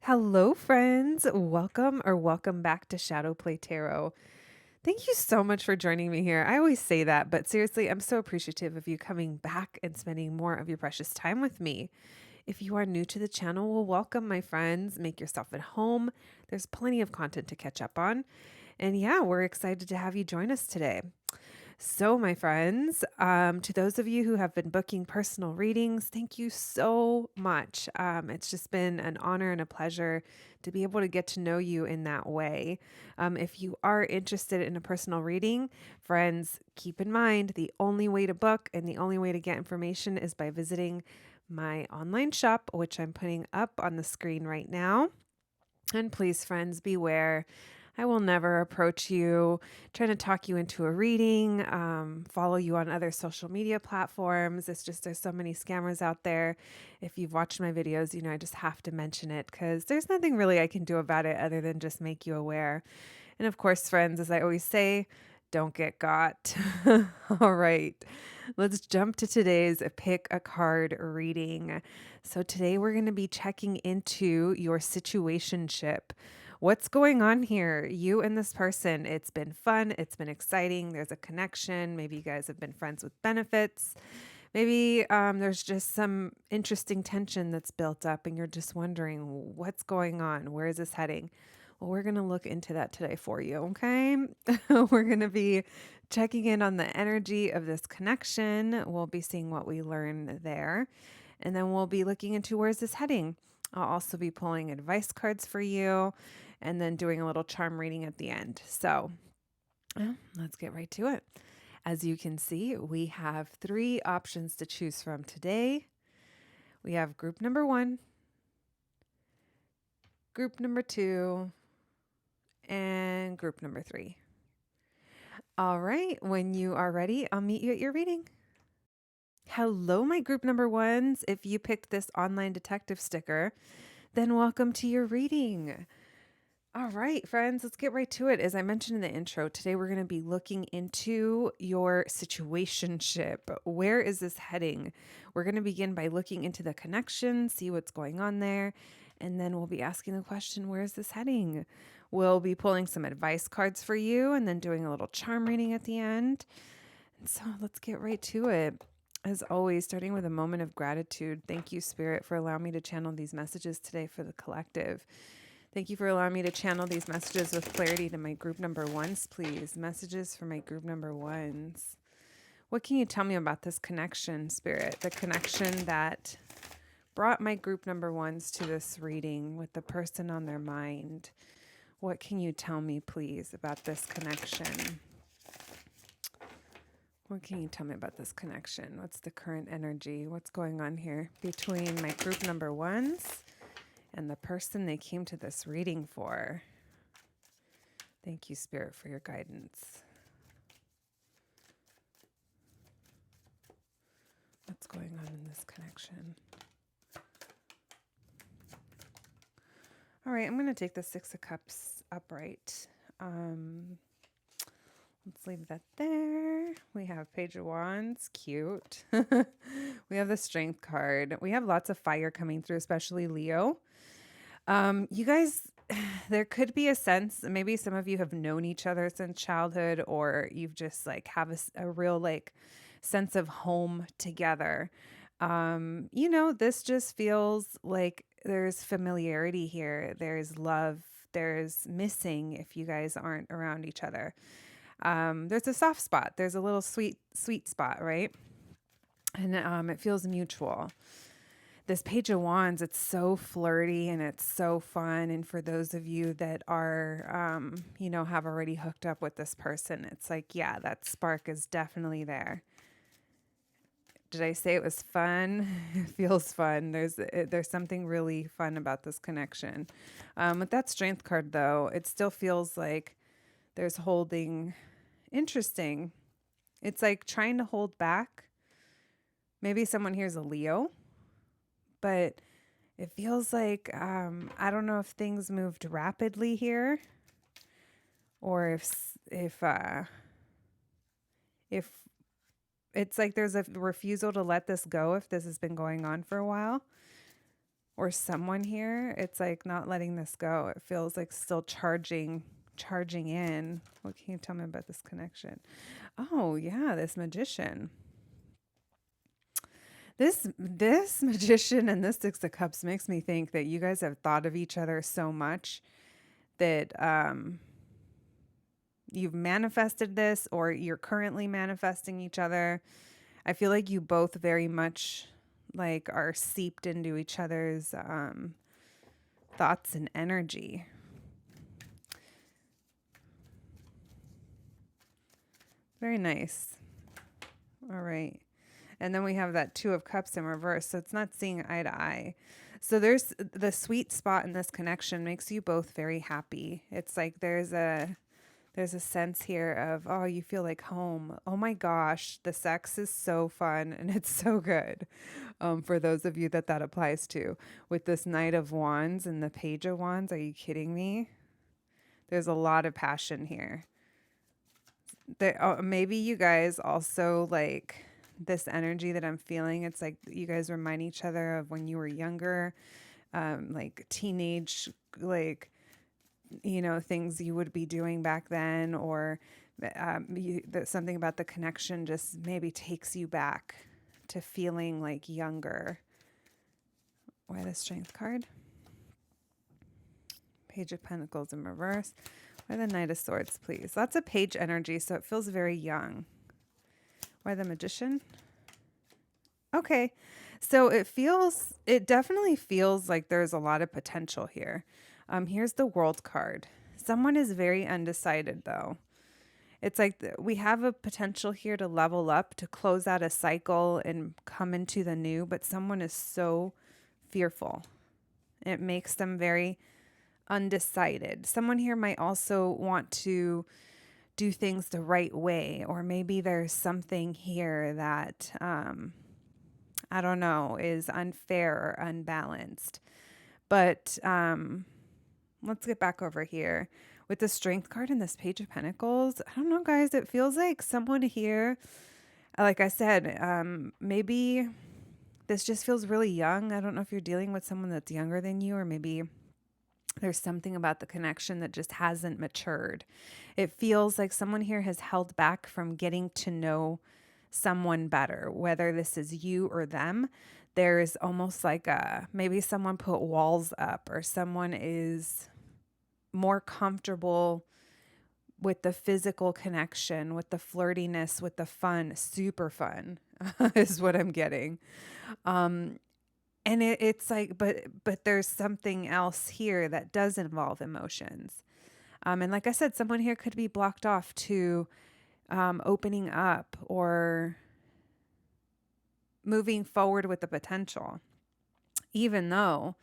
Hello, friends. Welcome back to Shadowplay Tarot. Thank you so much for joining me here. I always say that, but seriously, I'm so appreciative of you coming back and spending more of your precious time with me. If you are new to the channel, well, welcome, my friends. Make yourself at home. There's plenty of content to catch up on. And yeah, we're excited to have you join us today. So, my friends, to those of you who have been booking personal readings, thank you so much. It's just been an honor and a pleasure to be able to get to know you in that way. If you are interested in a personal reading, friends, keep in mind the only way to book and the only way to get information is by visiting my online shop, which I'm putting up on the screen right now. And please, friends, beware. I will never approach you trying to talk you into a reading, follow you on other social media platforms. It's just there's so many scammers out there. If you've watched my videos, I just have to mention it because there's nothing really I can do about it other than just make you aware. And of course, friends, as I always say, don't get got. All right, let's jump to today's pick a card reading. So today we're going to be checking into your situationship. What's going on here? You and this person. It's been fun. It's been exciting. There's a connection. Maybe you guys have been friends with benefits. Maybe there's just some interesting tension that's built up and you're just wondering what's going on? Where is this heading? Well, we're going to look into that today for you, okay? We're going to be checking in on the energy of this connection. We'll be seeing what we learn there. And then we'll be looking into where's this heading. I'll also be pulling advice cards for you and then doing a little charm reading at the end. So let's get right to it. As you can see, we have 3 options to choose from today. We have group number 1, group number 2, and group number 3. All right, when you are ready, I'll meet you at your reading. Hello, my group number 1s. If you picked this online detective sticker, then welcome to your reading. All right, friends, let's get right to it. As I mentioned in the intro, today we're going to be looking into your situationship. Where is this heading? We're going to begin by looking into the connection, see what's going on there, and then we'll be asking the question, where is this heading? We'll be pulling some advice cards for you and then doing a little charm reading at the end. And so let's get right to it. As always, starting with a moment of gratitude. Thank you, Spirit, for allowing me to channel these messages today for the collective. Thank you for allowing me to channel these messages with clarity to my group number 1s, please. Messages for my group number 1s. What can you tell me about this connection, Spirit? The connection that brought my group number 1s to this reading with the person on their mind. What can you tell me, please, about this connection? What can you tell me about this connection? What's the current energy? What's going on here between my group number 1s and the person they came to this reading for? Thank you, Spirit, for your guidance. What's going on in this connection? All right, I'm going to take the 6 of Cups upright. Let's leave that there. We have Page of Wands, cute. We have the Strength card. We have lots of fire coming through, especially Leo. You guys, there could be a sense, maybe some of you have known each other since childhood, or you've just have a real sense of home together. This just feels like there's familiarity here. There's love. There's missing if you guys aren't around each other. There's a soft spot. There's a little sweet spot, right? And it feels mutual. This Page of Wands, it's so flirty and it's so fun. And for those of you that are, have already hooked up with this person, it's like, yeah, that spark is definitely there. Did I say it was fun? It feels fun. There's something really fun about this connection. With that Strength card, though, it still feels like there's holding. Interesting. It's like trying to hold back. Maybe someone here's a Leo, but it feels like I don't know if things moved rapidly here, or if it's like there's a refusal to let this go if this has been going on for a while. or someone here, it's like not letting this go. It feels like still charging in. What can you tell me about this connection? Oh, yeah, this magician. This magician and this Six of Cups makes me think that you guys have thought of each other so much that you've manifested this, or you're currently manifesting each other. I feel like you both very much like are seeped into each other's thoughts and energy. Very nice. All right. And then we have that Two of Cups in reverse. So it's not seeing eye to eye. So there's the sweet spot in this connection makes you both very happy. It's like there's a sense here of, oh, you feel like home. Oh my gosh, the sex is so fun and it's so good. For those of you that applies to, with this Knight of Wands and the Page of Wands, are you kidding me? There's a lot of passion here. Maybe you guys also like this energy that I'm feeling. It's like you guys remind each other of when you were younger, like teenage, like, you know, things you would be doing back then, or something about the connection just maybe takes you back to feeling like younger. Why the Strength card? Page of Pentacles in reverse. Why the Knight of Swords, please? Lots of page energy, so it feels very young. Why the Magician? Okay, so it definitely feels like there's a lot of potential here. Here's the World card. Someone is very undecided, though. It's like we have a potential here to level up, to close out a cycle and come into the new, but someone is so fearful. It makes them very undecided. Someone here might also want to do things the right way, or maybe there's something here that, I don't know, is unfair or unbalanced. But let's get back over here. With the Strength card and this Page of Pentacles, I don't know, guys. It feels like someone here, like I said, maybe this just feels really young. I don't know if you're dealing with someone that's younger than you, or maybe there's something about the connection that just hasn't matured. It feels like someone here has held back from getting to know someone better, whether this is you or them. There's almost like maybe someone put walls up, or someone is more comfortable with the physical connection, with the flirtiness, with the fun, super fun is what I'm getting. And it's like, but there's something else here that does involve emotions. And like I said, someone here could be blocked off to opening up or moving forward with the potential, even though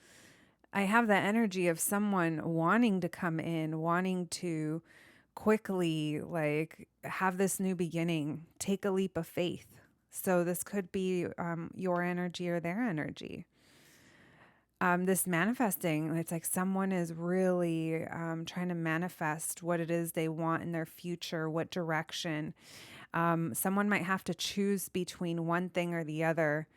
I have the energy of someone wanting to come in, wanting to quickly like have this new beginning, take a leap of faith. So this could be your energy or their energy. This manifesting, it's like someone is really trying to manifest what it is they want in their future, what direction. Someone might have to choose between one thing or the other,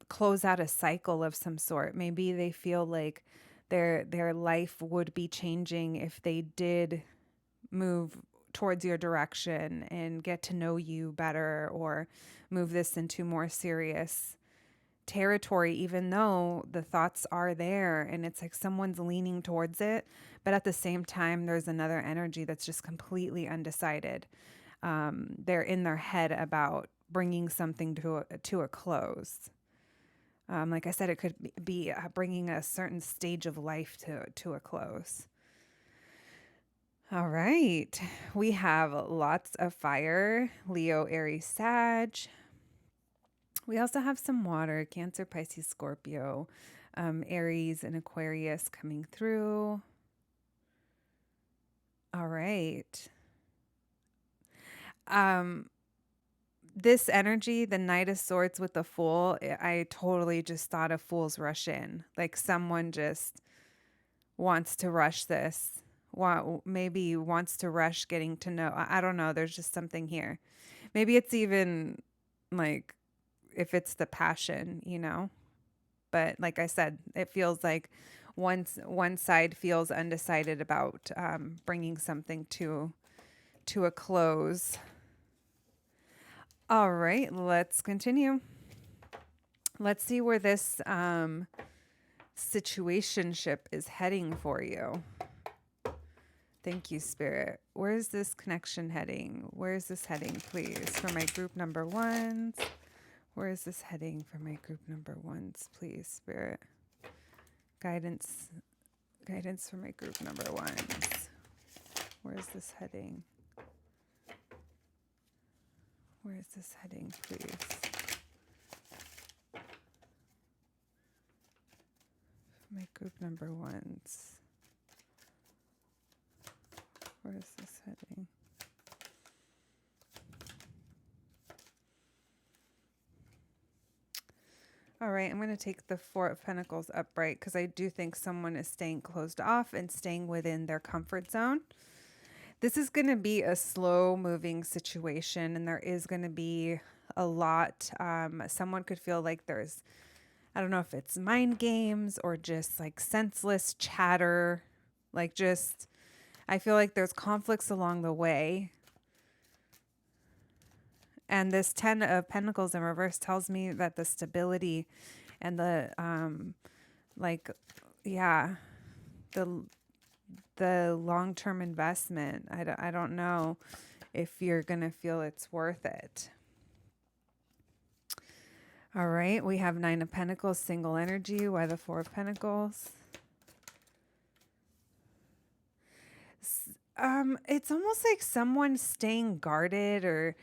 close out a cycle of some sort. Maybe they feel like their life would be changing if they did move towards your direction and get to know you better, or move this into more serious territory, even though the thoughts are there and it's like someone's leaning towards it, but at the same time there's another energy that's just completely undecided. They're in their head about bringing something to a close. Like I said, it could be bringing a certain stage of life to a close. All right, we have lots of fire: Leo, Aries, Sag. We also have some water: Cancer, Pisces, Scorpio, Aries, and Aquarius coming through. All right. This energy, the Knight of Swords with the Fool, I totally just thought of Fool's Rush In. Like someone just wants to rush this. Maybe wants to rush getting to know. I don't know. There's just something here. Maybe it's even like if it's the passion, you know? But like I said, it feels like one side feels undecided about bringing something to a close. All right, let's continue. Let's see where this situationship is heading for you. Thank you, Spirit. Where is this connection heading? Where is this heading, please, for my group number ones? Where is this heading for my group number ones, please, Spirit? Guidance for my group number ones. Where is this heading? Where is this heading, please? For my group number ones. Where is this heading? All right, I'm going to take the Four of Pentacles upright because I do think someone is staying closed off and staying within their comfort zone. This is going to be a slow moving situation, and there is going to be a lot. Someone could feel like there's, I don't know if it's mind games or just like senseless chatter, like just, I feel like there's conflicts along the way. And this 10 of Pentacles in reverse tells me that the stability and the, the long-term investment, I don't know if you're going to feel it's worth it. All right, we have 9 of Pentacles, single energy. Why the 4 of Pentacles? It's almost like someone staying guarded or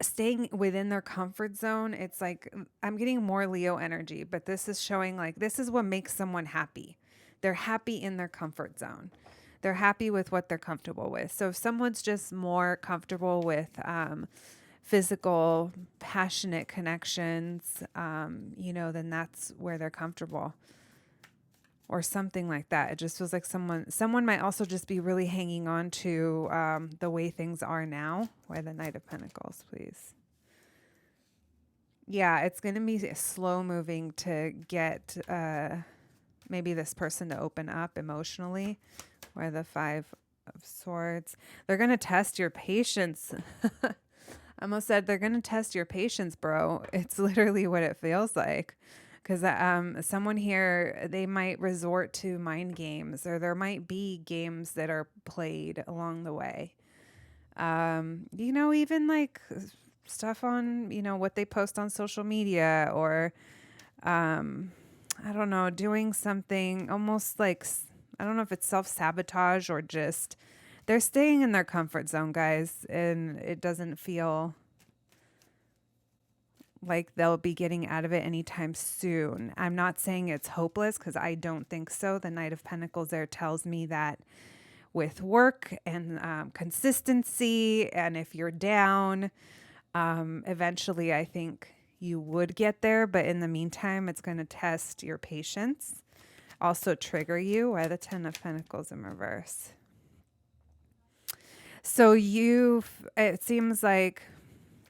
staying within their comfort zone. It's like I'm getting more Leo energy, but this is showing like this is what makes someone happy. They're happy in their comfort zone. They're happy with what they're comfortable with. So if someone's just more comfortable with physical, passionate connections, then that's where they're comfortable. Or something like that. It just feels like someone might also just be really hanging on to the way things are now. Why the Knight of Pentacles, please? Yeah, it's going to be slow moving to get maybe this person to open up emotionally. Why the 5 of Swords? They're going to test your patience. I almost said they're going to test your patience, bro. It's literally what it feels like. Because someone here, they might resort to mind games, or there might be games that are played along the way. Even like stuff on, what they post on social media, or I don't know, doing something almost like, I don't know if it's self-sabotage or just they're staying in their comfort zone, guys, and it doesn't feel like they'll be getting out of it anytime soon. I'm not saying it's hopeless because I don't think so. The Knight of Pentacles there tells me that with work and consistency, and if you're down, eventually I think you would get there. But in the meantime, it's going to test your patience, also trigger you. Why the 10 of Pentacles in reverse? So it seems like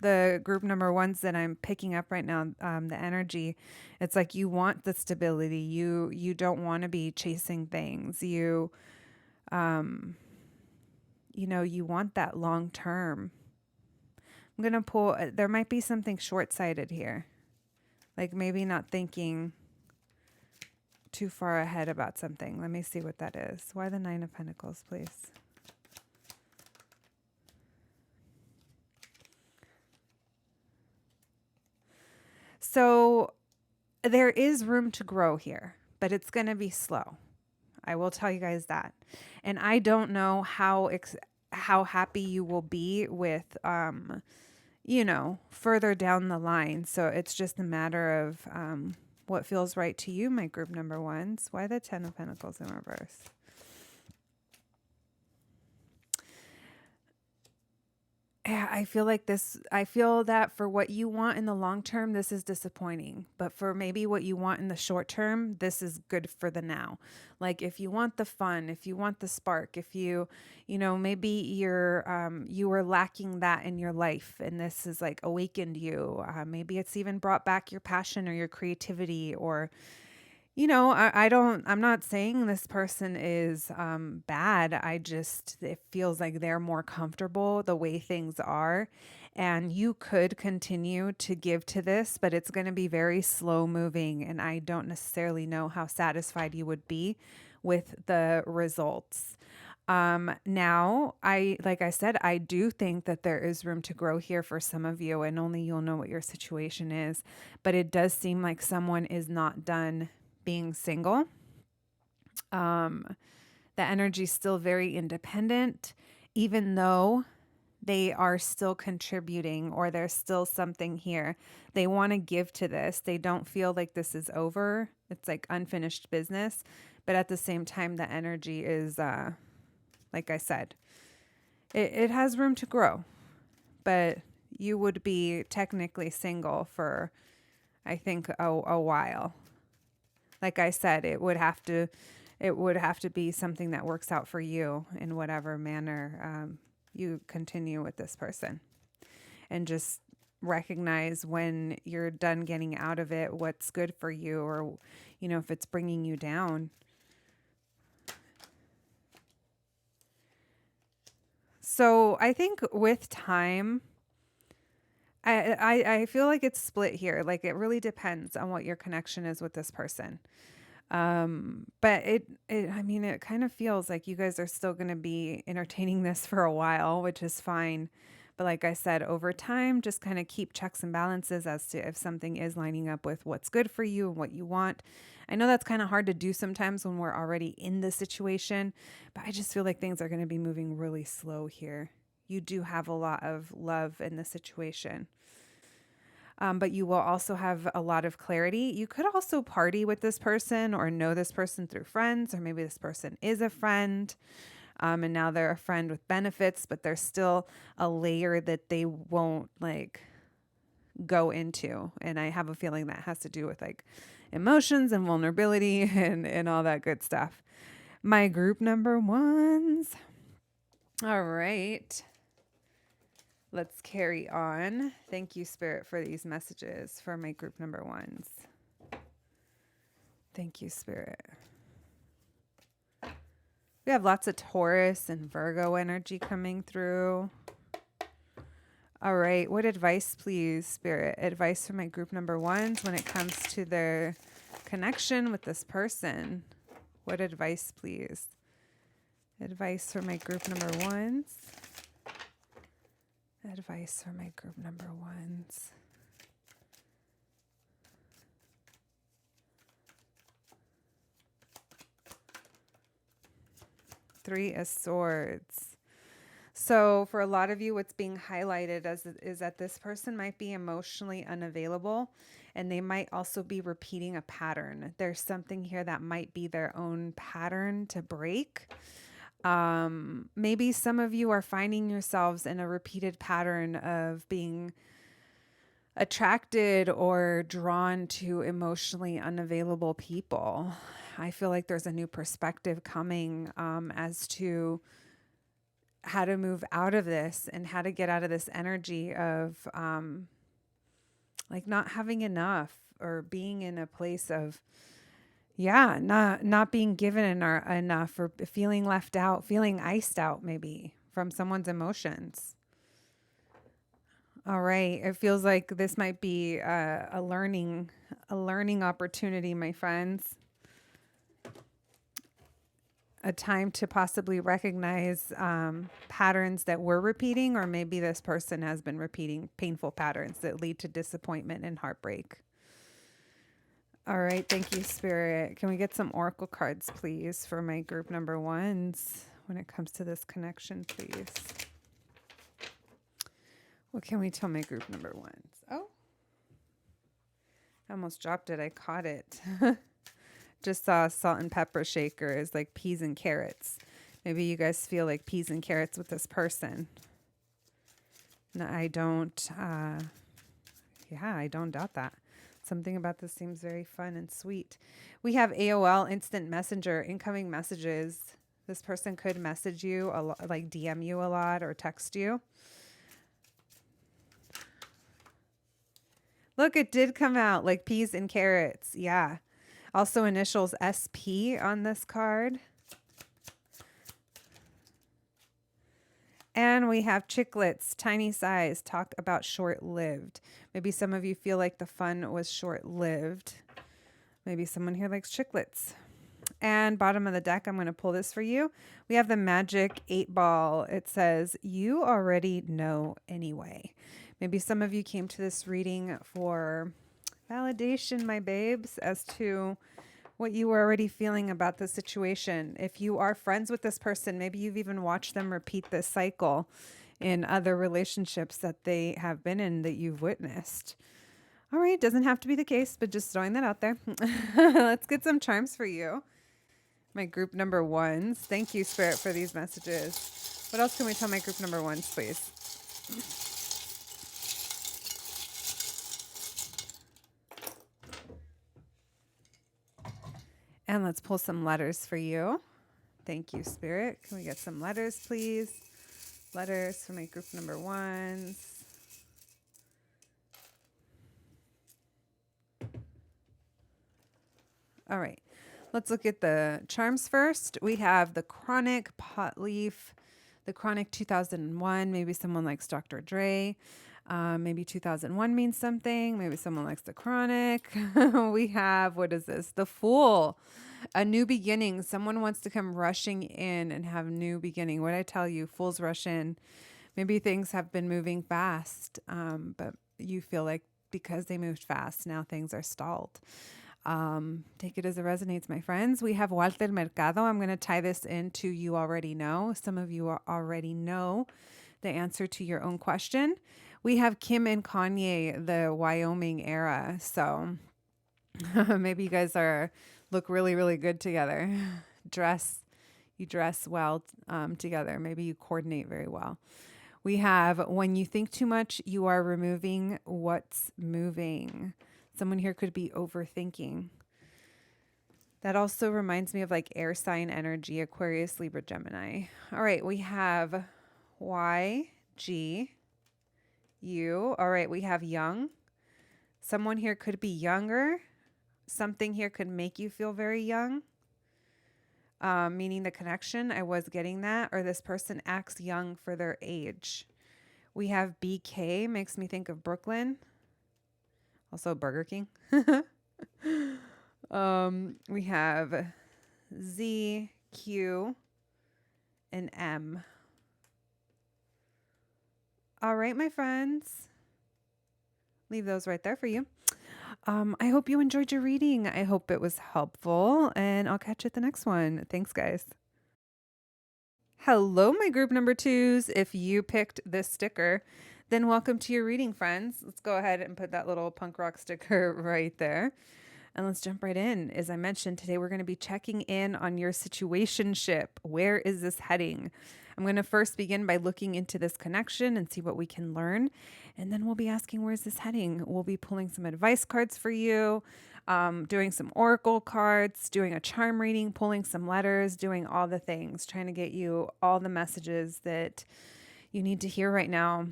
the group number ones that I'm picking up right now, the energy, it's like you want the stability. You don't want to be chasing things. You want that long term. I'm going to pull, there might be something short-sighted here. Like maybe not thinking too far ahead about something. Let me see what that is. Why the 9 of Pentacles, please? So there is room to grow here, but it's going to be slow. I will tell you guys that. And I don't know how happy you will be with, further down the line. So it's just a matter of what feels right to you, my group number ones. Why the 10 of Pentacles in reverse? Yeah, I feel that for what you want in the long term, this is disappointing. But for maybe what you want in the short term, this is good for the now. Like if you want the fun, if you want the spark, if maybe you were lacking that in your life and this has like awakened you. Maybe it's even brought back your passion or your creativity or I'm not saying this person is bad. It feels like they're more comfortable the way things are. And you could continue to give to this, but it's going to be very slow moving. And I don't necessarily know how satisfied you would be with the results. Like I said, I do think that there is room to grow here for some of you, and only you'll know what your situation is. But it does seem like someone is not done being single. The energy is still very independent, even though they are still contributing or there's still something here. They want to give to this. They don't feel like this is over. It's like unfinished business. But at the same time, the energy is, like I said, it has room to grow. But you would be technically single for, I think, a while. Like I said, it would have to be something that works out for you in whatever manner you continue with this person, and just recognize when you're done getting out of it what's good for you, or if it's bringing you down. So I think with time, I feel like it's split here. Like it really depends on what your connection is with this person. But it kind of feels like you guys are still going to be entertaining this for a while, which is fine. But like I said, over time, just kind of keep checks and balances as to if something is lining up with what's good for you and what you want. I know that's kind of hard to do sometimes when we're already in the situation, but I just feel like things are going to be moving really slow here. You do have a lot of love in the situation. But you will also have a lot of clarity. You could also party with this person or know this person through friends, or maybe this person is a friend. And now they're a friend with benefits, but there's still a layer that they won't like go into. And I have a feeling that has to do with like emotions and vulnerability and all that good stuff. My group number ones. All right. Let's carry on. Thank you, Spirit, for these messages for my group number ones. Thank you, Spirit. We have lots of Taurus and Virgo energy coming through. All right. What advice, please, Spirit? Advice for my group number ones when it comes to their connection with this person. What advice, please? Advice for my group number ones. Advice for my group number ones. Three of Swords. So for a lot of you, what's being highlighted is that this person might be emotionally unavailable, and they might also be repeating a pattern. There's something here that might be their own pattern to break. Maybe some of you are finding yourselves in a repeated pattern of being attracted or drawn to emotionally unavailable people. I feel like there's a new perspective coming as to how to move out of this and how to get out of this energy of like not having enough, or being in a place of not being given enough, or feeling left out, feeling iced out maybe from someone's emotions. All right. It feels like this might be a learning opportunity, my friends. A time to possibly recognize patterns that we're repeating, or maybe this person has been repeating painful patterns that lead to disappointment and heartbreak. All right. Thank you, Spirit. Can we get some oracle cards, please, for my group number ones when it comes to this connection, please? What can we tell my group number ones? Oh, I almost dropped it. I caught it. Just saw salt and pepper shakers, like peas and carrots. Maybe you guys feel like peas and carrots with this person. No, I don't, yeah, I don't doubt that. Something about this seems very fun and sweet. We have AOL Instant Messenger, incoming messages. This person could message you, a lot, like DM you a lot or text you. Look, it did come out like peas and carrots. Yeah. Also initials SP on this card. And we have chiclets, tiny size, talk about short-lived. Maybe some of you feel like the fun was short-lived. Maybe someone here likes chiclets. And bottom of the deck, I'm going to pull this for you. We have the magic 8-ball. It says, you already know anyway. Maybe some of you came to this reading for validation, my babes, as to what you were already feeling about the situation. If you are friends with this person, maybe you've even watched them repeat this cycle in other relationships that they have been in that you've witnessed. All right, doesn't have to be the case, but just throwing that out there. Let's get some charms for you. My group number ones. Thank you, Spirit, for these messages. What else can we tell my group number ones, please? And let's pull some letters for you. Thank you, Spirit. Can we get some letters, please? Letters for my group number ones. All right. Let's look at the charms first. We have the Chronic Pot Leaf, the Chronic 2001. Maybe someone likes Dr. Dre. Maybe 2001 means something. Maybe someone likes the Chronic. We have, what is this? The Fool, a new beginning. Someone wants to come rushing in and have new beginning. What I tell you, fools rush in. Maybe things have been moving fast, but you feel like because they moved fast, now things are stalled. Take it as it resonates, my friends. We have Walter Mercado. I'm going to tie this into you already know. Some of you already know the answer to your own question. We have Kim and Kanye, the Wyoming era. So maybe you guys look really, really good together. You dress well together. Maybe you coordinate very well. We have when you think too much, you are removing what's moving. Someone here could be overthinking. That also reminds me of like air sign energy, Aquarius, Libra, Gemini. All right, we have YG. You. All right, we have young. Someone here could be younger. Something here could make you feel very young. Meaning the connection, I was getting that. Or this person acts young for their age. We have BK, makes me think of Brooklyn. Also Burger King. We have Z, Q, and M. All right, my friends. Leave those right there for you. I hope you enjoyed your reading. I hope it was helpful, and I'll catch you at the next one. Thanks, guys. Hello, my group number twos. If you picked this sticker, then welcome to your reading, friends. Let's go ahead and put that little punk rock sticker right there. And let's jump right in. As I mentioned, today we're going to be checking in on your situationship. Where is this heading? I'm going to first begin by looking into this connection and see what we can learn. And then we'll be asking, where's this heading? We'll be pulling some advice cards for you, doing some oracle cards, doing a charm reading, pulling some letters, doing all the things, trying to get you all the messages that you need to hear right now.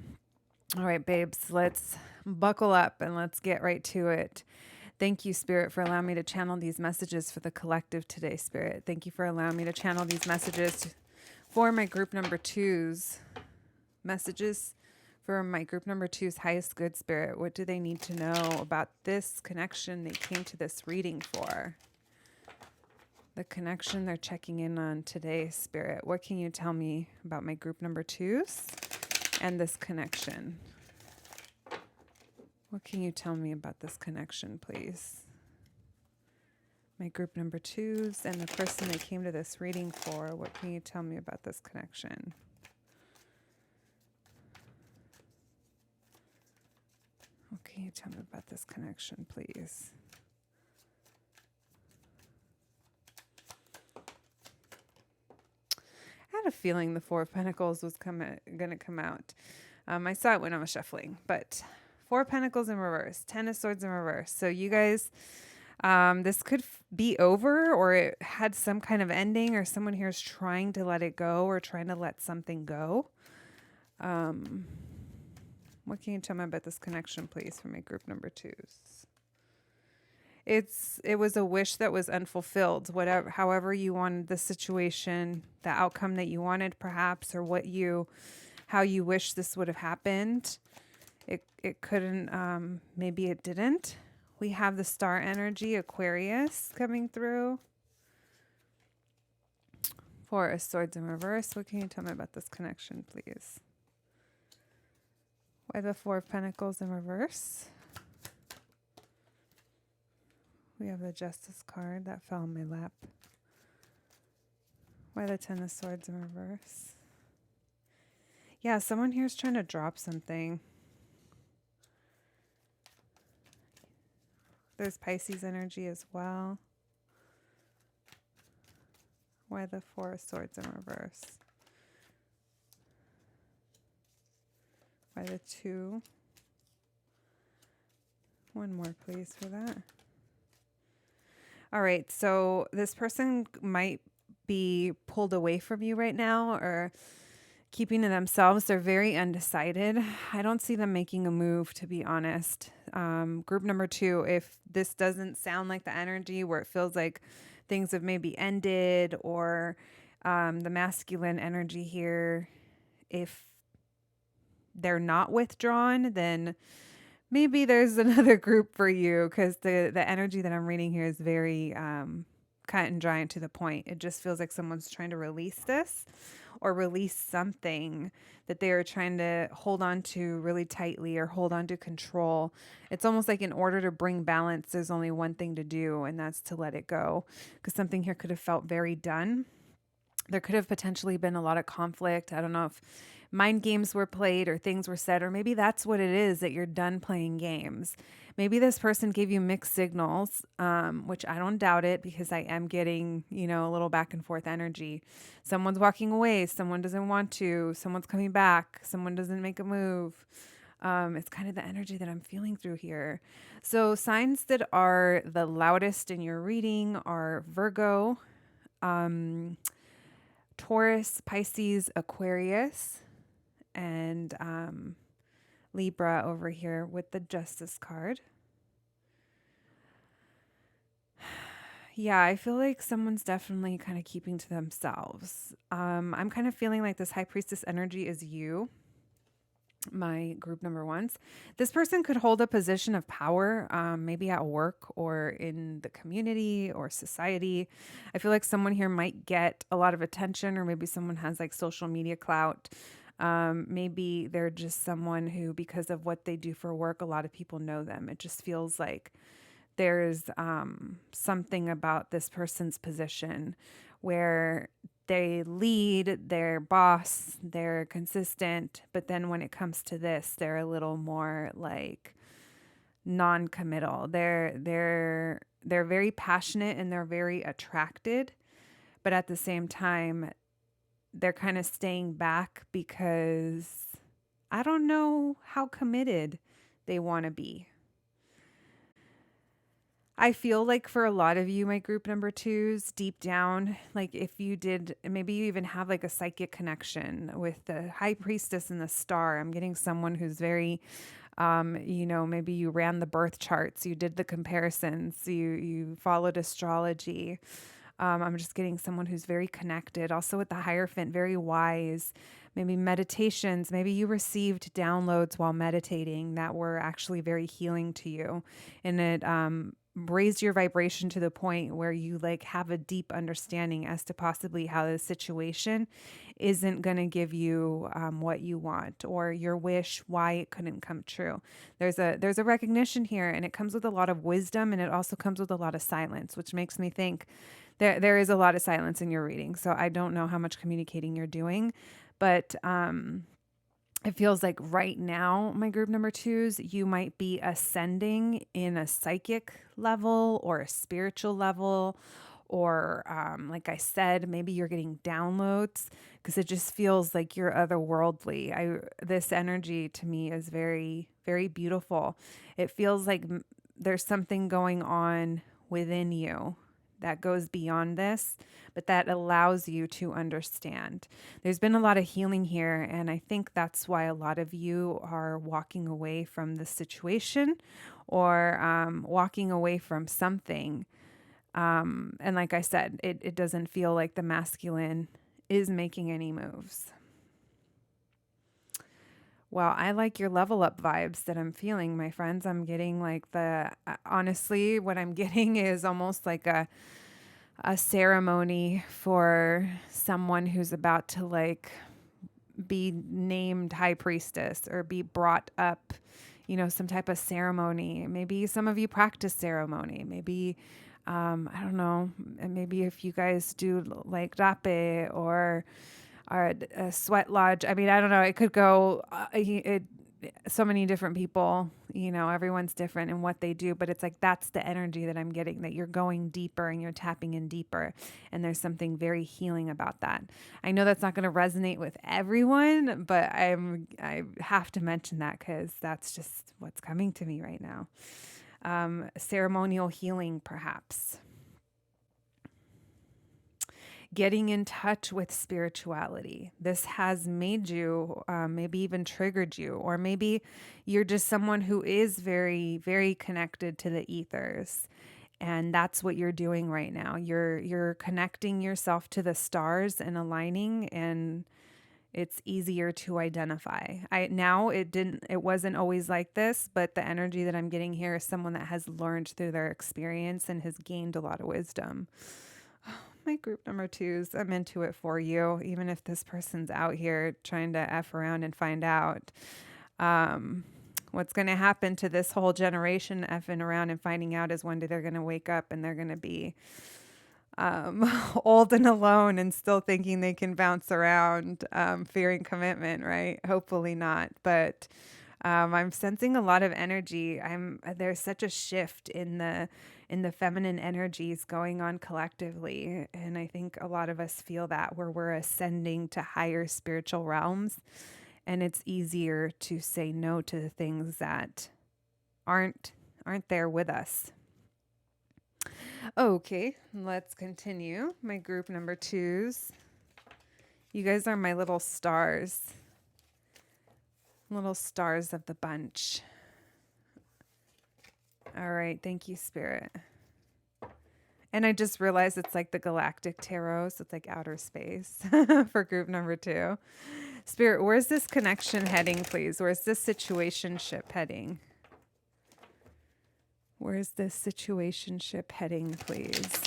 All right, babes, let's buckle up and let's get right to it. Thank you, Spirit, for allowing me to channel these messages for the collective today, Spirit. Thank you for allowing me to channel these messages for my group number twos. Messages for my group number two's highest good, Spirit. What do they need to know about this connection they came to this reading for? The connection they're checking in on today, Spirit. What can you tell me about my group number twos and this connection? What can you tell me about this connection, please? My group number twos and the person they came to this reading for. What can you tell me about this connection? What can you tell me about this connection, please? I had a feeling the Four of Pentacles was going to come out. I saw it when I was shuffling, but Four of Pentacles in reverse, Ten of Swords in reverse. So you guys, this could be over, or it had some kind of ending, or someone here is trying to let it go or trying to let something go. What can you tell me about this connection, please, for my group number twos? It was a wish that was unfulfilled. Whatever, however you wanted the situation, the outcome that you wanted, perhaps, or how you wish this would have happened. It couldn't. Maybe it didn't. We have the star energy, Aquarius, coming through. Four of Swords in reverse. What can you tell me about this connection, please? Why the Four of Pentacles in reverse? We have the Justice card that fell in my lap. Why the Ten of Swords in reverse? Yeah, someone here is trying to drop something. There's Pisces energy as well. Why the Four of Swords in reverse? Why the Two? One more, please, for that. All right, so this person might be pulled away from you right now or keeping to themselves. They're very undecided. I don't see them making a move, to be honest. Group number two, if this doesn't sound like the energy where it feels like things have maybe ended, or the masculine energy here, if they're not withdrawn, then maybe there's another group for you, because the energy that I'm reading here is very cut and dry and to the point. It just feels like someone's trying to release this or release something that they are trying to hold on to really tightly or hold on to control. It's almost like in order to bring balance, there's only one thing to do, and that's to let it go, because something here could have felt very done. There could have potentially been a lot of conflict. I don't know if mind games were played or things were said, or maybe that's what it is, that you're done playing games. Maybe this person gave you mixed signals, which I don't doubt it, because I am getting, a little back and forth energy. Someone's walking away. Someone doesn't want to. Someone's coming back. Someone doesn't make a move. It's kind of the energy that I'm feeling through here. So signs that are the loudest in your reading are Virgo, Taurus, Pisces, Aquarius, and Libra over here with the Justice card. Yeah, I feel like someone's definitely kind of keeping to themselves. I'm kind of feeling like this High Priestess energy is you, my group number ones. This person could hold a position of power, maybe at work or in the community or society. I feel like someone here might get a lot of attention, or maybe someone has like social media clout. Maybe they're just someone who, because of what they do for work, a lot of people know them. It just feels like there's something about this person's position where they lead, they're boss, they're consistent, but then when it comes to this, they're a little more like non-committal. They're very passionate and they're very attracted, but at the same time, they're kind of staying back because I don't know how committed they want to be. I feel like for a lot of you, my group number twos, deep down, like if you did, maybe you even have like a psychic connection with the High Priestess and the Star. I'm getting someone who's very, maybe you ran the birth charts, you did the comparisons, you followed astrology. I'm just getting someone who's very connected. Also with the Hierophant, very wise. Maybe meditations. Maybe you received downloads while meditating that were actually very healing to you. And it raised your vibration to the point where you like have a deep understanding as to possibly how the situation isn't going to give you what you want, or your wish, why it couldn't come true. There's a recognition here, and it comes with a lot of wisdom, and it also comes with a lot of silence, which makes me think there is a lot of silence in your reading. So I don't know how much communicating you're doing, but it feels like right now, my group number twos, you might be ascending in a psychic level or a spiritual level, or like I said, maybe you're getting downloads because it just feels like you're otherworldly. This energy to me is very, very beautiful. It feels like there's something going on within you that goes beyond this, but that allows you to understand. There's been a lot of healing here, and I think that's why a lot of you are walking away from the situation or walking away from something. And like I said, it doesn't feel like the masculine is making any moves. Well, I like your level up vibes that I'm feeling, my friends. I'm getting like honestly, what I'm getting is almost like a ceremony for someone who's about to like be named high priestess or be brought up, some type of ceremony. Maybe some of you practice ceremony. Maybe, I don't know, maybe if you guys do like rape or a sweat lodge. I mean, I don't know. It could go, so many different people, everyone's different in what they do, but it's like, that's the energy that I'm getting, that you're going deeper and you're tapping in deeper. And there's something very healing about that. I know that's not going to resonate with everyone, but I have to mention that because that's just what's coming to me right now. Ceremonial healing, perhaps. Getting in touch with spirituality. This has made you, maybe even triggered you, or maybe you're just someone who is very, very connected to the ethers. And that's what you're doing right now. You're connecting yourself to the stars and aligning, and it's easier to identify. It wasn't always like this, but the energy that I'm getting here is someone that has learned through their experience and has gained a lot of wisdom. My group number 2s, I'm into it for you, even if this person's out here trying to F around and find out. What's going to happen to this whole generation effing around and finding out is one day they're going to wake up and they're going to be old and alone and still thinking they can bounce around, fearing commitment, right? Hopefully not. But I'm sensing a lot of energy. There's such a shift in the feminine energies going on collectively, and I think a lot of us feel that, where we're ascending to higher spiritual realms, and it's easier to say no to the things that aren't there with us. Okay, let's continue. My group number 2s. You guys are my little stars of the bunch. All right. Thank you, Spirit. And I just realized it's like the galactic tarot. So it's like outer space for group number 2. Spirit, where's this connection heading, please? Where's this situationship heading? Where's this situationship heading, please?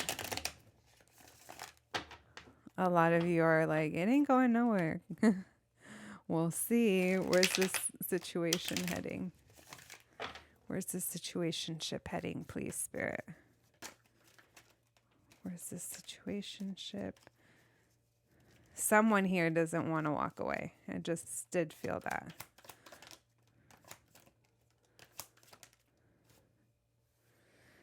A lot of you are like, it ain't going nowhere. We'll see. Where's this situation heading? Where's this situationship heading, please, Spirit? Where's this situationship? Someone here doesn't want to walk away. I just did feel that.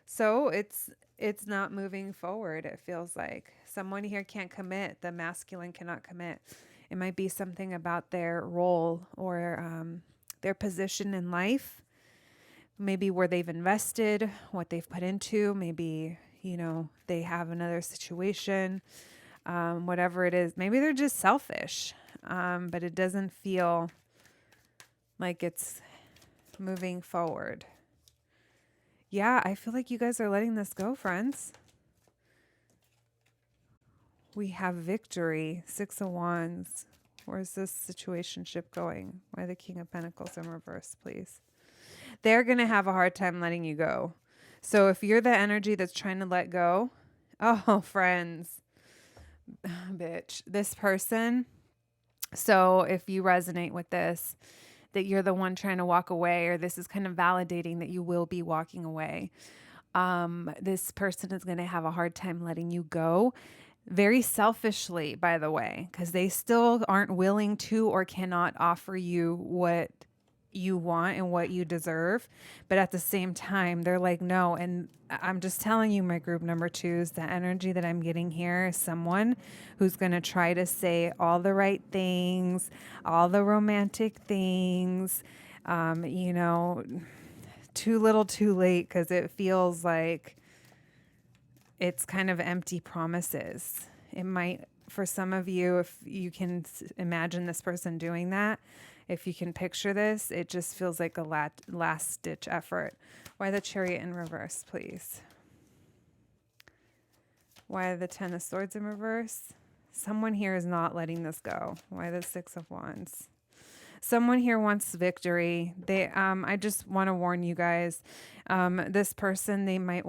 So it's not moving forward, it feels like. Someone here can't commit. The masculine cannot commit. It might be something about their role or their position in life. Maybe where they've invested, what they've put into. Maybe, they have another situation. Whatever it is. Maybe they're just selfish. But it doesn't feel like it's moving forward. Yeah, I feel like you guys are letting this go, friends. We have victory. 6 of Wands. Where's this situationship going? Why the King of Pentacles in reverse, please? They're going to have a hard time letting you go. So if you're the energy that's trying to let go, oh, friends, bitch, this person. So if you resonate with this, that you're the one trying to walk away, or this is kind of validating that you will be walking away. This person is going to have a hard time letting you go. Very selfishly, by the way, because they still aren't willing to or cannot offer you what you want and what you deserve. But at the same time, they're like, no. And I'm just telling you, my group number twos, the energy that I'm getting here is someone who's going to try to say all the right things, all the romantic things, you know, too little, too late, because it feels like it's kind of empty promises. It might, for some of you, if you can imagine this person doing that, if you can picture this, it just feels like a last ditch effort. Why the Chariot in reverse, please? Why the Ten of Swords in reverse? Someone here is not letting this go. Why the Six of Wands? Someone here wants victory. I just want to warn you guys, this person, they might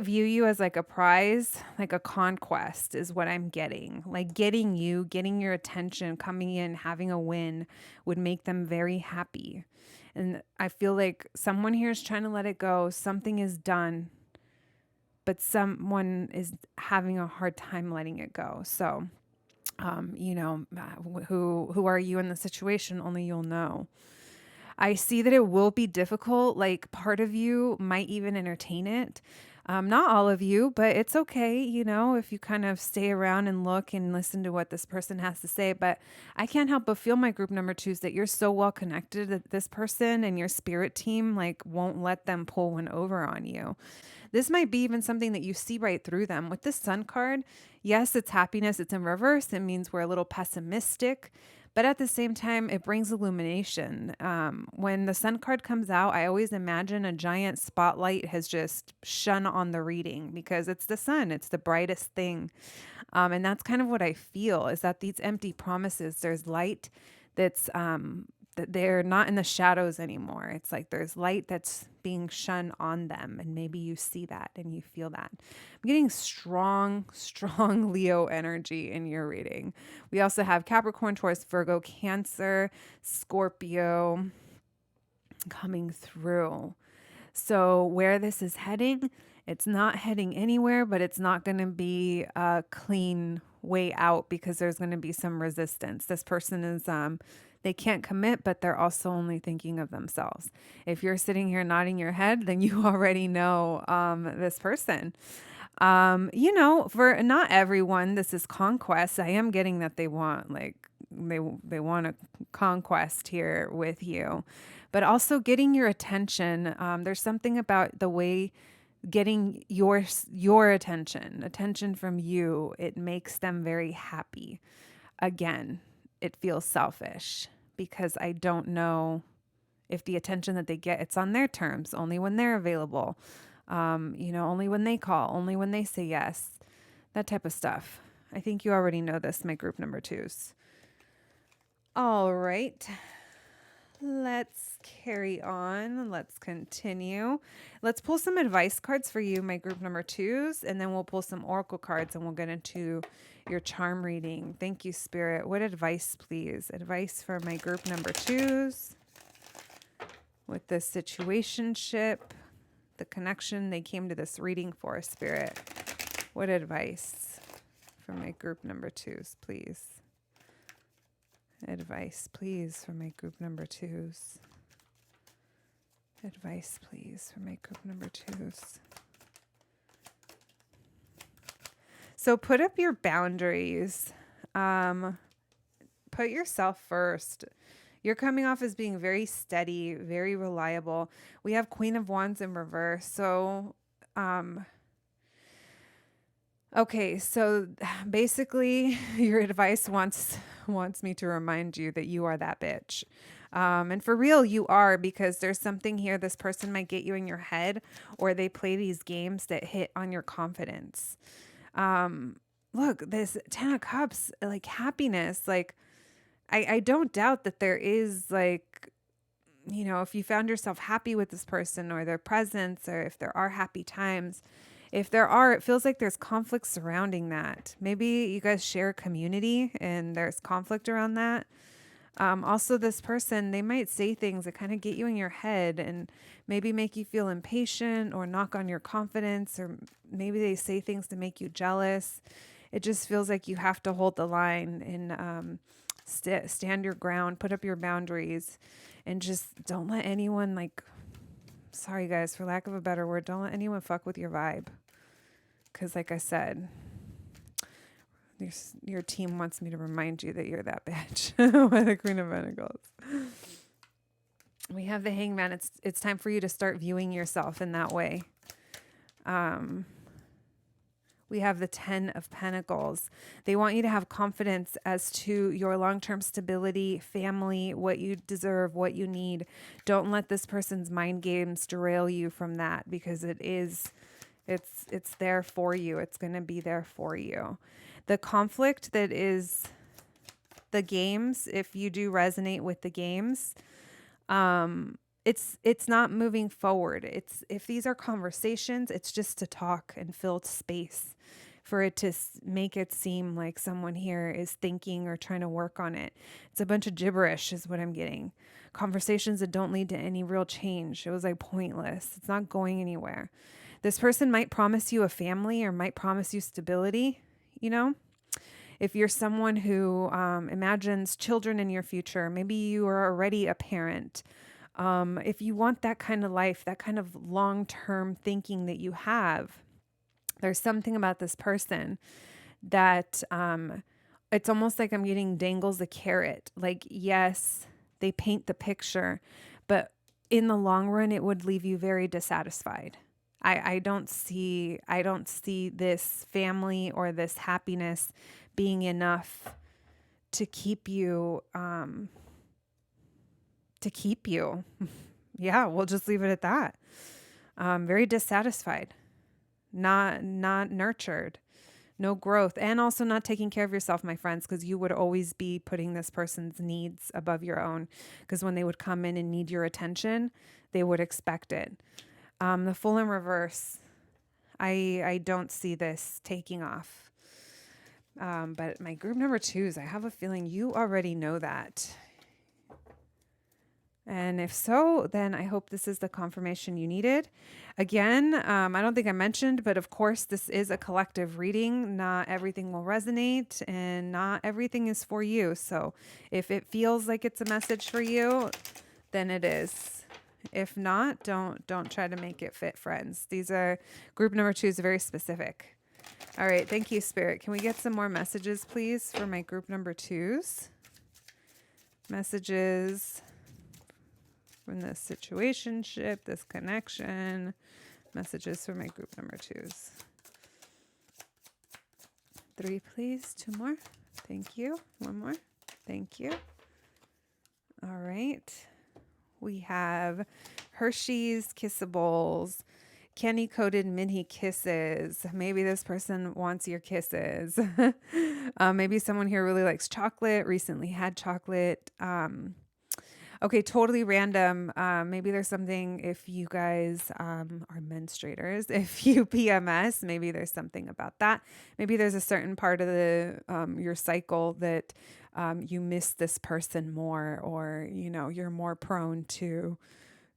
view you as like a prize, like a conquest is what I'm getting. Like getting your attention, coming in, having a win would make them very happy. And I feel like someone here is trying to let it go. Something is done, but someone is having a hard time letting it go. So, you know, who are you in the situation? Only you'll know. I see that it will be difficult. Like part of you might even entertain it. Not all of you, but it's okay, you know, if you kind of stay around and look and listen to what this person has to say. But I can't help but feel, my group number twos, that you're so well connected that this person and your spirit team like won't let them pull one over on you. This might be even something that you see right through them. With this Sun card, yes, it's happiness. It's in reverse. It means we're a little pessimistic. But at the same time, it brings illumination. When the Sun card comes out, I always imagine a giant spotlight has just shone on the reading because it's the sun. It's the brightest thing. And that's kind of what I feel, is that these empty promises, there's light that's that they're not in the shadows anymore. It's like there's light that's being shone on them. And maybe you see that and you feel that. I'm getting strong Leo energy in your reading. We also have Capricorn, Taurus, Virgo, Cancer, Scorpio coming through. So where this is heading, it's not heading anywhere, but it's not going to be a clean way out because there's going to be some resistance. This person is they can't commit, but they're also only thinking of themselves. If you're sitting here nodding your head, then you already know this person. You know, for not everyone, this is conquest. I am getting that they want they want a conquest here with you, but also getting your attention. There's something about the way getting your attention from you. It makes them very happy. Again, it feels selfish because I don't know if the attention that they get, it's on their terms, only when they're available. You know, only when they call, only when they say yes, that type of stuff. I think you already know this, my group number twos. All right, let's carry on. Let's continue. Let's pull some advice cards for you, my group number twos, and then we'll pull some oracle cards and we'll get into your charm reading. Thank you, Spirit. What advice, please? Advice for my group number twos with the situationship, the connection they came to this reading for, Spirit. What advice for my group number twos, please? Advice, please, for my group number twos. Advice, please, for my group number twos. So put up your boundaries. Put yourself first. You're coming off as being very steady, very reliable. We have Queen of Wands in reverse. So, okay. So basically your advice wants me to remind you that you are that bitch. And for real, you are, because there's something here. This person might get you in your head, or they play these games that hit on your confidence. Look, this 10 of Cups, like happiness, like I don't doubt that there is, like, you know, if you found yourself happy with this person or their presence, or if there are happy times, if there are, it feels like there's conflict surrounding that. Maybe you guys share a community and there's conflict around that. Also, this person, they might say things that kind of get you in your head and maybe make you feel impatient or knock on your confidence, or maybe they say things to make you jealous. It just feels like you have to hold the line. And stand your ground, put up your boundaries, and just don't let anyone, like, sorry guys, for lack of a better word, don't let anyone fuck with your vibe. Because like I said, your team wants me to remind you that you're that bitch. With the Queen of Pentacles. We have the Hangman. It's time for you to start viewing yourself in that way. We have the 10 of Pentacles. They want you to have confidence as to your long-term stability, family, what you deserve, what you need. Don't let this person's mind games derail you from that, because it's there for you. It's going to be there for you. The conflict that is the games, if you do resonate with the games, it's not moving forward. If these are conversations, it's just to talk and fill space for it to make it seem like someone here is thinking or trying to work on it. It's a bunch of gibberish is what I'm getting. Conversations that don't lead to any real change. It was like pointless. It's not going anywhere. This person might promise you a family or might promise you stability, you know? If you're someone who imagines children in your future, maybe you are already a parent. If you want that kind of life, that kind of long-term thinking that you have, there's something about this person that it's almost like I'm getting dangles a carrot. Like, yes, they paint the picture, but in the long run, it would leave you very dissatisfied. I don't see this family or this happiness being enough to keep you. Yeah, we'll just leave it at that. Very dissatisfied, not nurtured, no growth, and also not taking care of yourself, my friends, because you would always be putting this person's needs above your own, because when they would come in and need your attention, they would expect it. The Fool in reverse, I don't see this taking off. But my group number 2s, I have a feeling you already know that. And if so, then I hope this is the confirmation you needed. Again, I don't think I mentioned, but of course, this is a collective reading. Not everything will resonate and not everything is for you. So if it feels like it's a message for you, then it is. If not, don't try to make it fit, friends. These are group number 2 is very specific. All right. Thank you, Spirit. Can we get some more messages, please, for my group number 2s? Messages from this situationship, this connection. Messages for my group number 2s. 3, please. 2 more. Thank you. 1 more. Thank you. All right. We have Hershey's Kissables, candy coated mini kisses. Maybe this person wants your kisses. Maybe someone here really likes chocolate, recently had chocolate. Okay, totally random. Maybe there's something if you guys are menstruators, if you PMS, maybe there's something about that. Maybe there's a certain part of the your cycle that you miss this person more, or you're more prone to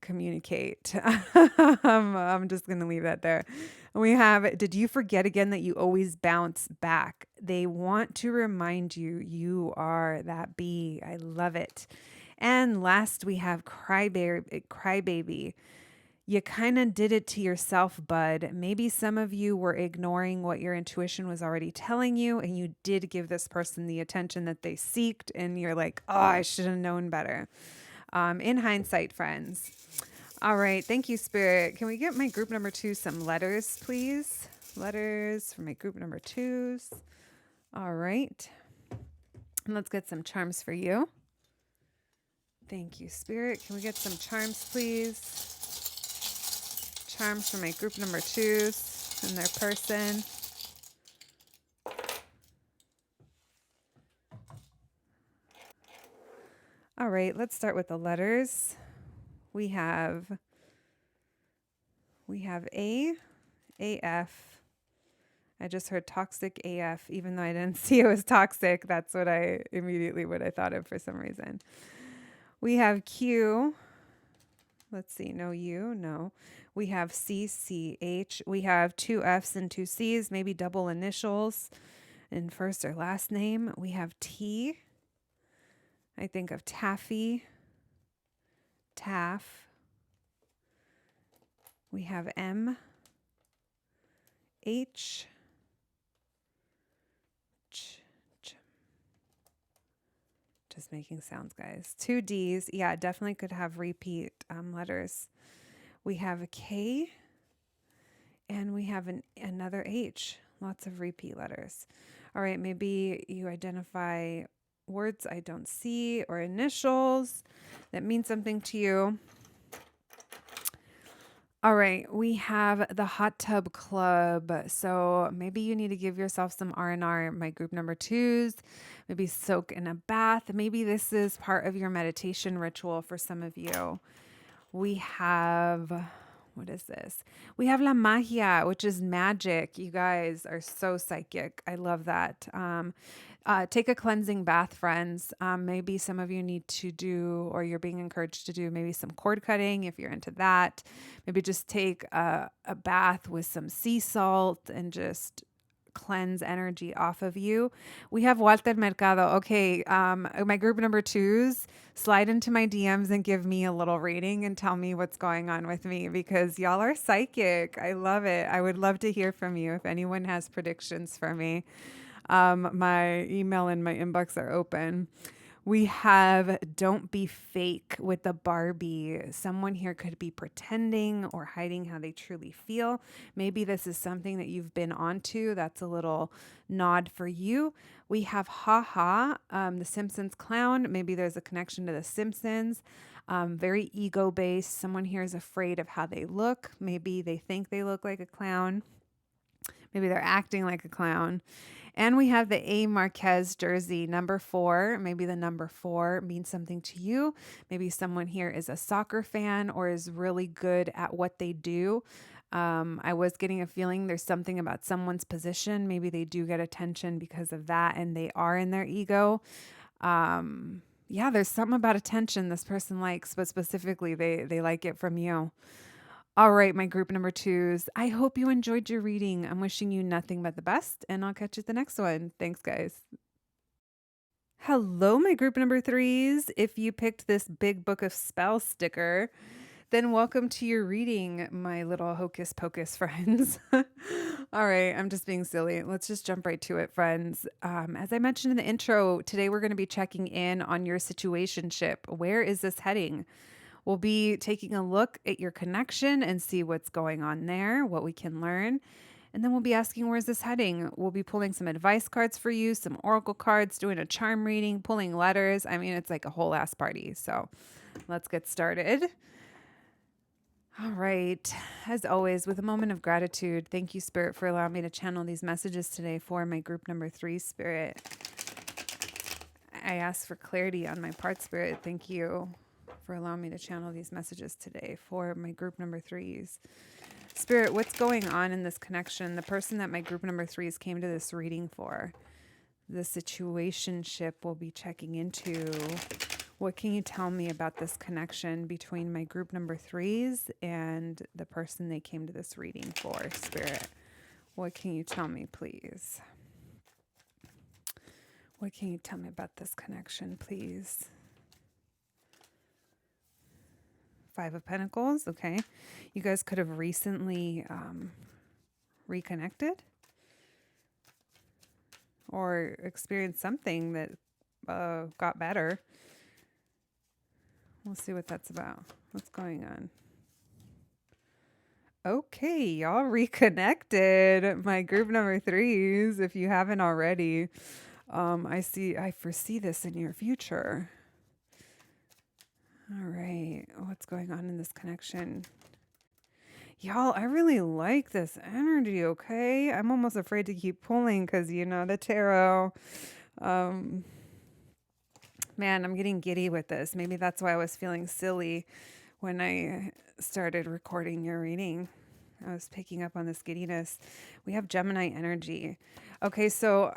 communicate. I'm just going to leave that there. We have, did you forget again that you always bounce back? They want to remind you, you are that bee. I love it. And last we have crybaby. You kind of did it to yourself, bud. Maybe some of you were ignoring what your intuition was already telling you, and you did give this person the attention that they seeked, and you're like, oh, I should have known better. In hindsight, friends. All right. Thank you, Spirit. Can we get my group number 2 some letters, please? Letters for my group number 2s. All right. And let's get some charms for you. Thank you, Spirit. Can we get some charms, please? Charms for my group number 2s and their person. All right, let's start with the letters. We have A, AF. I just heard toxic AF, even though I didn't see it was toxic. That's what I thought of for some reason. We have Q. Let's see, no U, no. We have CCH. We have 2 Fs and 2 Cs, maybe double initials in first or last name. We have T. I think of taffy, taff. We have M, H, ch, ch. Just making sounds, guys. 2 D's. Yeah, definitely could have repeat letters. We have a K, and we have another H. Lots of repeat letters. All right, maybe you identify words I don't see or initials that mean something to you. All right, we have the hot tub club. So maybe you need to give yourself some R&R. My group number 2s, maybe soak in a bath. Maybe this is part of your meditation ritual for some of you. We have, what is this? We have la magia, which is magic. You guys are so psychic. I love that. Take a cleansing bath, friends. Maybe some of you need to do, or you're being encouraged to do, maybe some cord cutting if you're into that. Maybe just take a bath with some sea salt and just cleanse energy off of you. We have Walter Mercado. Okay, my group number 2s, slide into my DMs and give me a little reading and tell me what's going on with me, because y'all are psychic. I love it. I would love to hear from you if anyone has predictions for me. My email and my inbox are open. We have Don't Be Fake with the Barbie. Someone here could be pretending or hiding how they truly feel. Maybe this is something that you've been onto. That's a little nod for you. We have Ha Ha, the Simpsons clown. Maybe there's a connection to the Simpsons. Very ego-based. Someone here is afraid of how they look. Maybe they think they look like a clown. Maybe they're acting like a clown. And we have the A. Marquez jersey, number 4. Maybe the number 4 means something to you. Maybe someone here is a soccer fan or is really good at what they do. I was getting a feeling there's something about someone's position. Maybe they do get attention because of that and they are in their ego. Yeah, there's something about attention this person likes, but specifically they like it from you. All right, my group number 2s. I hope you enjoyed your reading. I'm wishing you nothing but the best, and I'll catch you at the next one. Thanks, guys. Hello, my group number 3s. If you picked this big book of spell sticker, then welcome to your reading, my little hocus pocus friends. All right, I'm just being silly. Let's just jump right to it, friends. As I mentioned in the intro, today we're going to be checking in on your situationship. Where is this heading? We'll be taking a look at your connection and see what's going on there, what we can learn. And then we'll be asking, where's this heading? We'll be pulling some advice cards for you, some oracle cards, doing a charm reading, pulling letters. I mean, it's like a whole ass party. So let's get started. All right. As always, with a moment of gratitude, thank you, Spirit, for allowing me to channel these messages today for my group number 3, Spirit. I ask for clarity on my part, Spirit. Thank you for allowing me to channel these messages today for my group number 3s. Spirit, what's going on in this connection? The person that my group number 3s came to this reading for, the situationship we'll be checking into. What can you tell me about this connection between my group number 3s and the person they came to this reading for, Spirit? What can you tell me, please? What can you tell me about this connection, please? 5 of Pentacles. Okay. You guys could have recently reconnected or experienced something that got better. We'll see what that's about. What's going on? Okay, y'all reconnected. My group number 3s, if you haven't already. I foresee this in your future. All right, what's going on in this connection? Y'all, I really like this energy, okay? I'm almost afraid to keep pulling because, you know, the tarot. Man, I'm getting giddy with this. Maybe that's why I was feeling silly when I started recording your reading. I was picking up on this giddiness. We have Gemini energy. Okay, so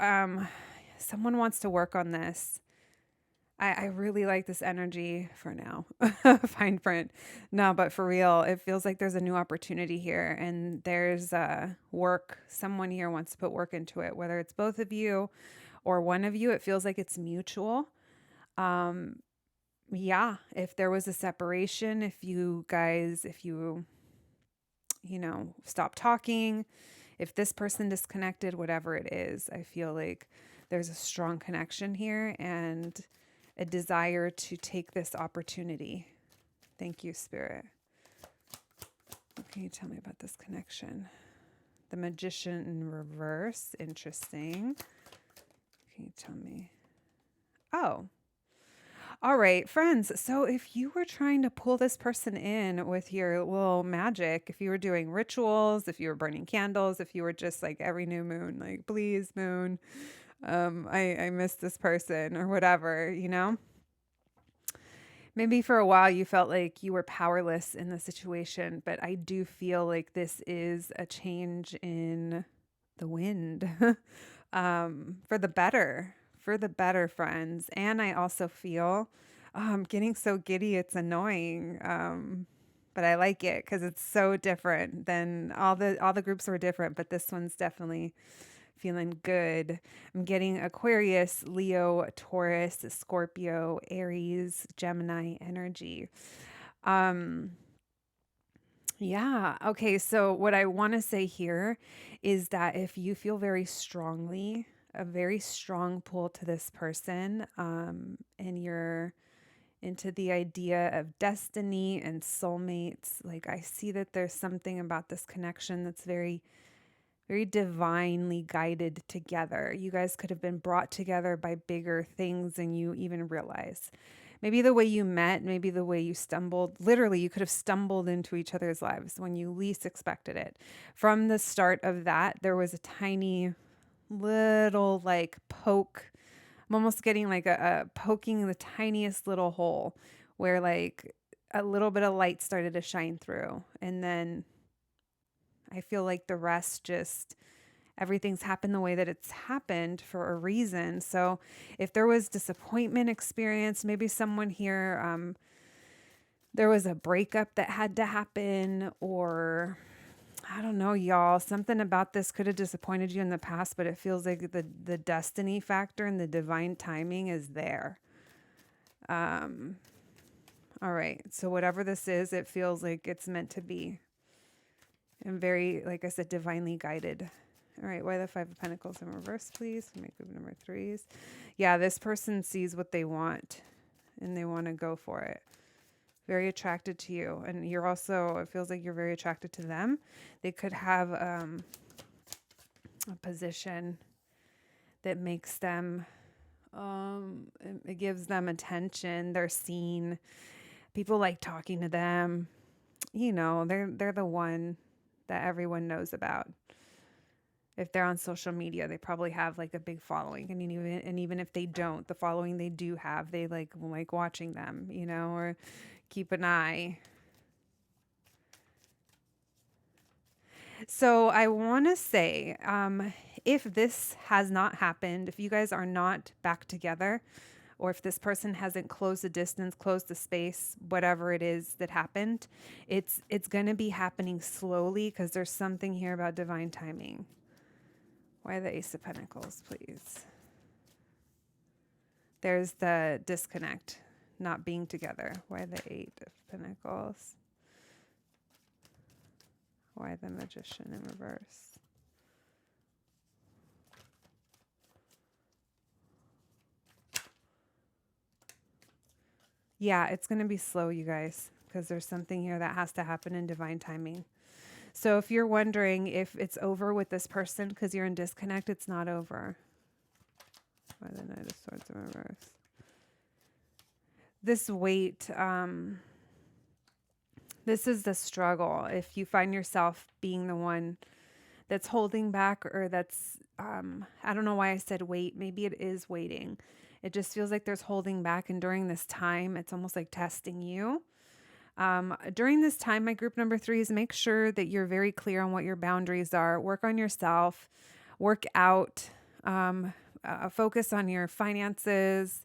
someone wants to work on this. I really like this energy for now. Fine print. No, but for real, it feels like there's a new opportunity here and there's work. Someone here wants to put work into it, whether it's both of you or one of you. It feels like it's mutual. Yeah, if there was a separation, if you, stop talking, if this person disconnected, whatever it is, I feel like there's a strong connection here and a desire to take this opportunity. Thank you, Spirit. What can you tell me about this connection? The Magician in reverse. Interesting. Can you tell me? Oh, all right, friends. So if you were trying to pull this person in with your little magic, if you were doing rituals, if you were burning candles, if you were just like every new moon, like, please, moon, I miss this person or whatever, maybe for a while you felt like you were powerless in the situation, but I do feel like this is a change in the wind, for the better, friends. And I also feel, I'm getting so giddy, it's annoying. But I like it because it's so different than all the groups were different, but this one's definitely feeling good. I'm getting Aquarius, Leo, Taurus, Scorpio, Aries, Gemini energy. Um, yeah. Okay. So, what I want to say here is that if you feel very strongly, a very strong pull to this person, and you're into the idea of destiny and soulmates, like I see that there's something about this connection that's very, very divinely guided together. You guys could have been brought together by bigger things than you even realize. Maybe the way you met, maybe the way you stumbled, literally, you could have stumbled into each other's lives when you least expected it. From the start of that, there was a tiny little like poke. I'm almost getting like a poking the tiniest little hole where like a little bit of light started to shine through. And then I feel like the rest just everything's happened the way that it's happened for a reason. So if there was disappointment experienced, maybe someone here, there was a breakup that had to happen, or I don't know, y'all, something about this could have disappointed you in the past, but it feels like the destiny factor and the divine timing is there. All right. So whatever this is, it feels like it's meant to be and very, like I said, divinely guided. All right, why the Five of Pentacles in reverse, please? Make group number threes. Yeah, this person sees what they want and they want to go for it. Very attracted to you. And you're also, it feels like you're very attracted to them. They could have a position that makes them, it gives them attention. They're seen. People like talking to them. They're the one that everyone knows about. If they're on social media, they probably have like a big following. And even if they don't, the following they do have, they like watching them, or keep an eye. So I want to say, if this has not happened, if you guys are not back together, or if this person hasn't closed the distance, closed the space, whatever it is that happened, it's going to be happening slowly because there's something here about divine timing. Why the Ace of Pentacles, please? There's the disconnect, not being together. Why the Eight of Pentacles? Why the Magician in reverse? Yeah, it's going to be slow, you guys, because there's something here that has to happen in divine timing. So if you're wondering if it's over with this person because you're in disconnect, it's not over. Why the Knight of Swords in reverse? This weight, this is the struggle. If you find yourself being the one that's holding back, or that's, I don't know why I said wait. Maybe it is waiting. It just feels like there's holding back. And during this time, it's almost like testing you. During this time, my group number threes, make sure that you're very clear on what your boundaries are. Work on yourself, work out, focus on your finances,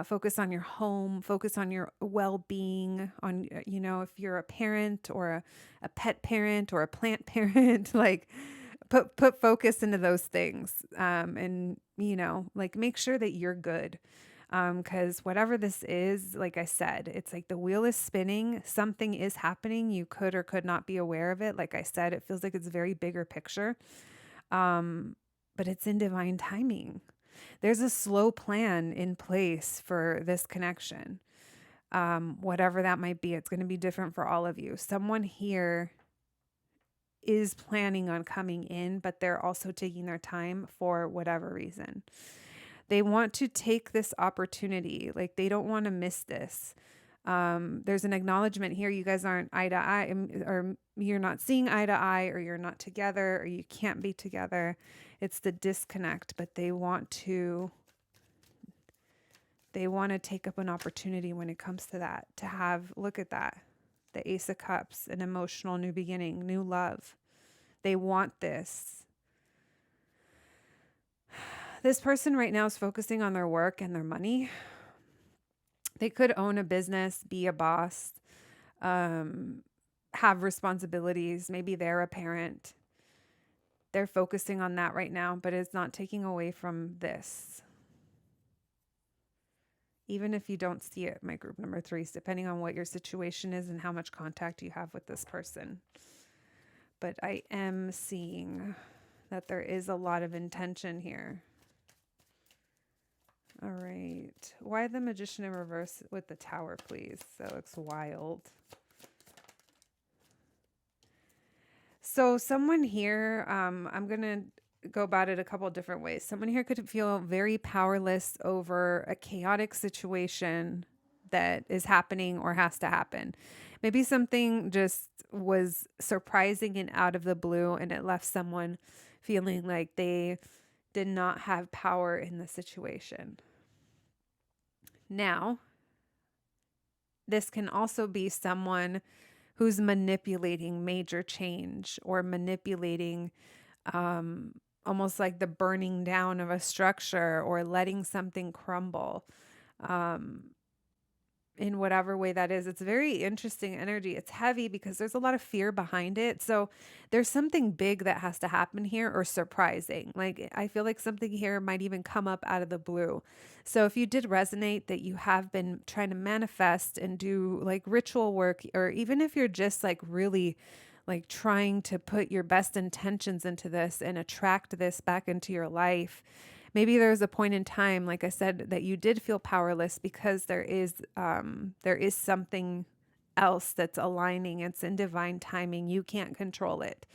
focus on your home, focus on your well-being, on, if you're a parent or a pet parent or a plant parent, like put focus into those things. And, like make sure that you're good. Because whatever this is, like I said, it's like the wheel is spinning. Something is happening. You could or could not be aware of it. Like I said, it feels like it's a very bigger picture. But it's in divine timing. There's a slow plan in place for this connection. Whatever that might be, it's going to be different for all of you. Someone here is planning on coming in, but they're also taking their time for whatever reason. They want to take this opportunity. Like they don't want to miss this. There's an acknowledgement here. You guys aren't eye to eye, or you're not seeing eye to eye, or you're not together, or you can't be together. It's the disconnect, but they want to take up an opportunity when it comes to that, to have, look at that, the Ace of Cups, an emotional new beginning, new love. They want this. This person right now is focusing on their work and their money. They could own a business, be a boss, have responsibilities. Maybe they're a parent. They're focusing on that right now, but it's not taking away from this. Even if you don't see it, my group number 3s, depending on what your situation is and how much contact you have with this person. But I am seeing that there is a lot of intention here. All right. Why the Magician in reverse with the Tower, please? That looks wild. So someone here, I'm going to go about it a couple of different ways. Someone here could feel very powerless over a chaotic situation that is happening or has to happen. Maybe something just was surprising and out of the blue, and it left someone feeling like they did not have power in the situation. Now, this can also be someone who's manipulating major change or manipulating almost like the burning down of a structure or letting something crumble in whatever way that is. It's very interesting energy. It's heavy because there's a lot of fear behind it. So there's something big that has to happen here, or surprising. Like I feel like something here might even come up out of the blue. So if you did resonate that you have been trying to manifest and do like ritual work, or even if you're just like really like trying to put your best intentions into this and attract this back into your life, maybe there was a point in time, like I said, that you did feel powerless because there is something else that's aligning. It's in divine timing. You can't control it.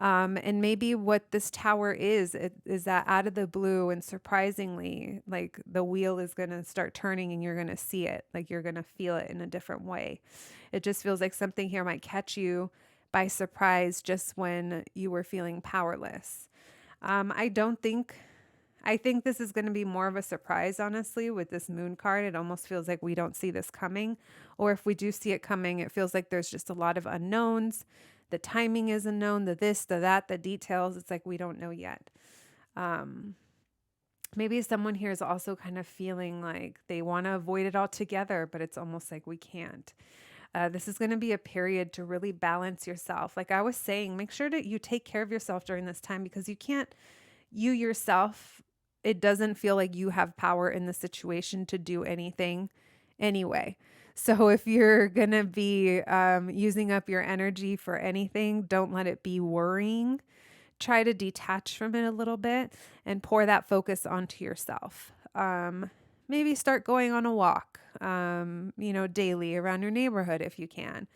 And maybe what this Tower is that out of the blue and surprisingly, like the wheel is going to start turning and you're going to see it, like you're going to feel it in a different way. It just feels like something here might catch you by surprise just when you were feeling powerless. I think this is going to be more of a surprise, honestly, with this Moon card. It almost feels like we don't see this coming. Or if we do see it coming, it feels like there's just a lot of unknowns. The timing is unknown, the this, the that, the details. It's like we don't know yet. Maybe someone here is also kind of feeling like they want to avoid it altogether, but it's almost like we can't. This is going to be a period to really balance yourself. Like I was saying, make sure that you take care of yourself during this time, because you yourself, it doesn't feel like you have power in the situation to do anything anyway. So if you're going to be using up your energy for anything, don't let it be worrying. Try to detach from it a little bit and pour that focus onto yourself. Maybe start going on a walk, daily around your neighborhood if you can.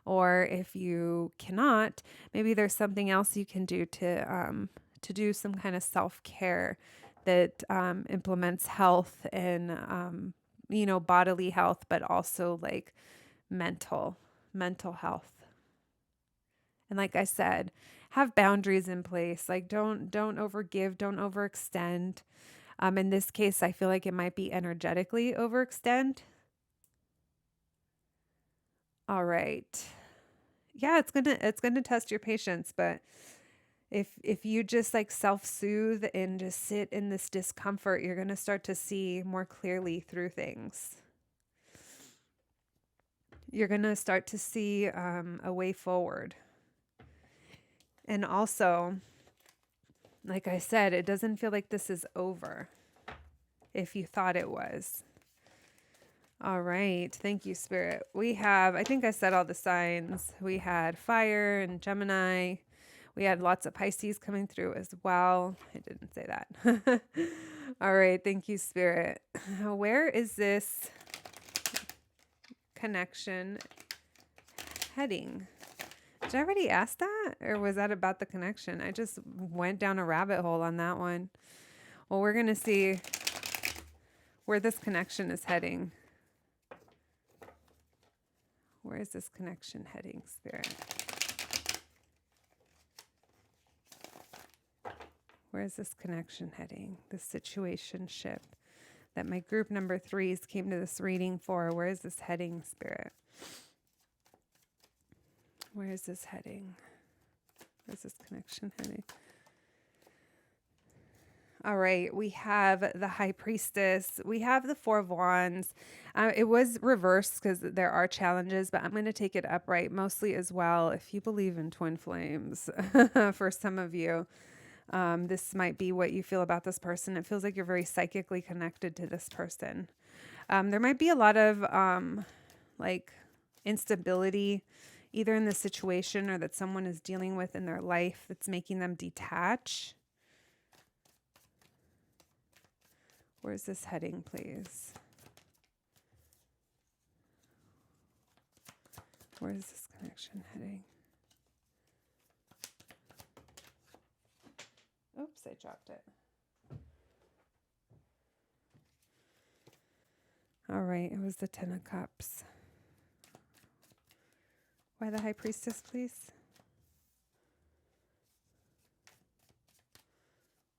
Or if you cannot, maybe there's something else you can do to do some kind of self-care that implements health and, bodily health, but also like mental health. And like I said, have boundaries in place. Like don't overgive, don't overextend. In this case, I feel like it might be energetically overextend. All right. Yeah, it's gonna test your patience, but if you just like self-soothe and just sit in this discomfort, you're gonna start to see more clearly through things. You're gonna start to see a way forward. And also, like I said, it doesn't feel like this is over if you thought it was. All right. Thank you, Spirit. We have, I think I said all the signs. We had fire and Gemini. We had lots of Pisces coming through as well. I didn't say that. All right. Thank you, Spirit. Where is this connection heading? Did I already ask that? Or was that about the connection? I just went down a rabbit hole on that one. Well, we're going to see where this connection is heading. Where is this connection heading, Spirit? Where is this connection heading? This situationship that my group number 3s came to this reading for. Where is this heading, Spirit? Where is this heading? Where's this connection heading? All right, we have the High Priestess. We have the Four of Wands. It was reversed because there are challenges, but I'm going to take it upright mostly as well. If you believe in twin flames, for some of you, this might be what you feel about this person. It feels like you're very psychically connected to this person. There might be a lot of like instability, either in the situation or that someone is dealing with in their life that's making them detach. Where's this heading, please? Where is this connection heading? Oops, I dropped it. All right, it was the Ten of Cups. Why the High Priestess, please?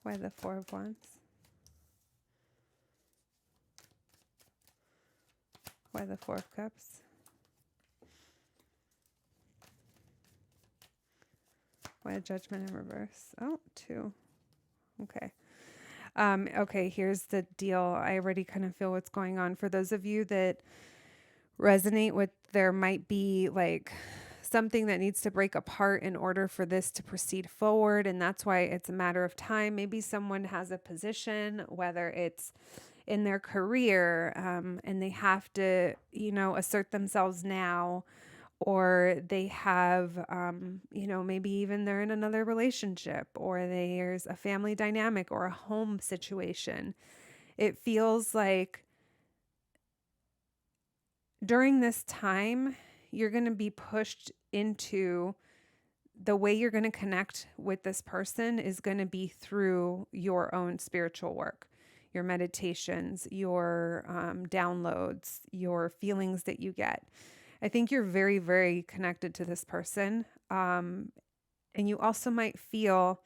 Why the Four of Wands? Why the Four of Cups? Why Judgment in reverse? Oh, 2. Okay. Okay, here's the deal. I already kind of feel what's going on. For those of you that resonate with, there might be like something that needs to break apart in order for this to proceed forward. And that's why it's a matter of time. Maybe someone has a position, whether it's in their career, and they have to, assert themselves now, or they have, maybe even they're in another relationship, or there's a family dynamic or a home situation. It feels like during this time, you're going to be pushed into the way you're going to connect with this person is going to be through your own spiritual work, your meditations, your downloads, your feelings that you get. I think you're very, very connected to this person. And you also might feel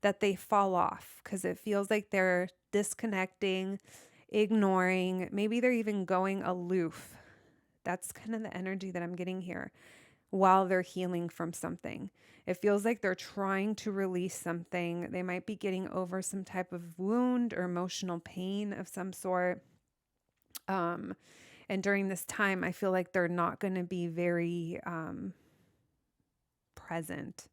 that they fall off because it feels like they're disconnecting, ignoring, maybe they're even going aloof. That's kind of the energy that I'm getting here while they're healing from something. It feels like they're trying to release something. They might be getting over some type of wound or emotional pain of some sort. And during this time, I feel like they're not going to be very present.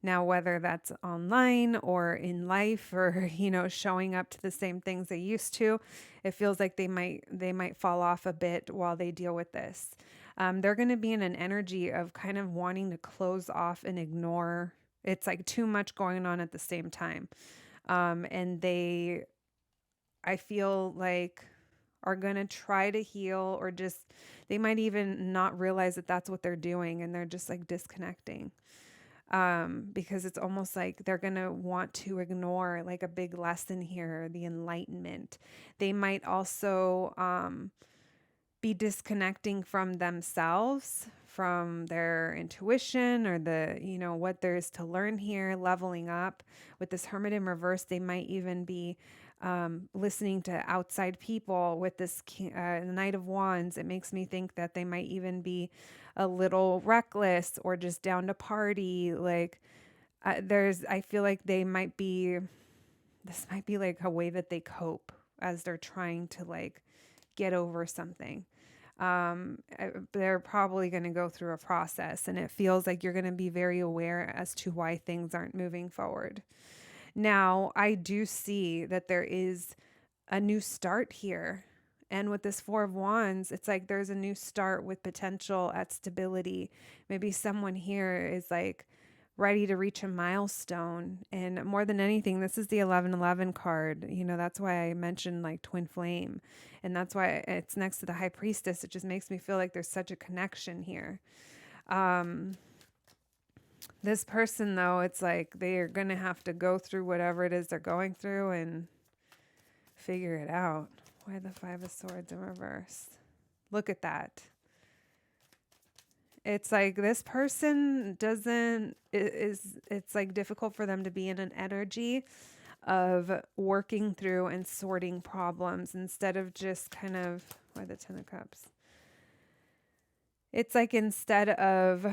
Now, whether that's online or in life or, showing up to the same things they used to, it feels like they might fall off a bit while they deal with this. They're going to be in an energy of kind of wanting to close off and ignore. It's like too much going on at the same time. And I feel like, are going to try to heal, or just, they might even not realize that that's what they're doing, and they're just like disconnecting. Because it's almost like they're going to want to ignore like a big lesson here, the enlightenment. They might also be disconnecting from themselves, from their intuition, or what there is to learn here, leveling up. With this Hermit in reverse, they might even be listening to outside people. With this Knight of Wands, it makes me think that they might even be a little reckless or just down to party. Like I feel like this might be like a way that they cope as they're trying to like get over something. They're probably going to go through a process, and it feels like you're going to be very aware as to why things aren't moving forward. Now, I do see that there is a new start here. And with this Four of Wands, it's like there's a new start with potential at stability. Maybe someone here is like ready to reach a milestone. And more than anything, this is the 1111 card. You know, that's why I mentioned like twin flame. And that's why it's next to the High Priestess. It just makes me feel like there's such a connection here. This person, though, it's like they are going to have to go through whatever it is they're going through and figure it out. Why the Five of Swords in reverse? Look at that. It's like this person doesn't, it's like difficult for them to be in an energy of working through and sorting problems instead of just kind of, why the Ten of Cups? It's like instead of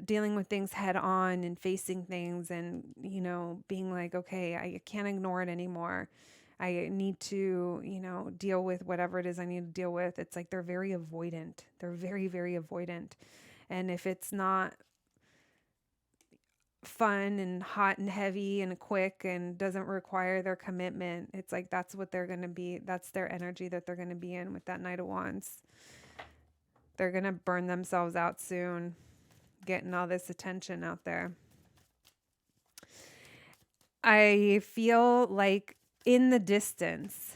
dealing with things head on and facing things and, you know, being like, okay, I can't ignore it anymore. I need to, you know, deal with whatever it is I need to deal with. It's like they're very avoidant. They're very, very avoidant. And if it's not fun and hot and heavy and quick and doesn't require their commitment, it's like that's what they're going to be. That's their energy that they're going to be in with that Knight of Wands. They're going to burn themselves out soon, getting all this attention out there. I feel like in the distance,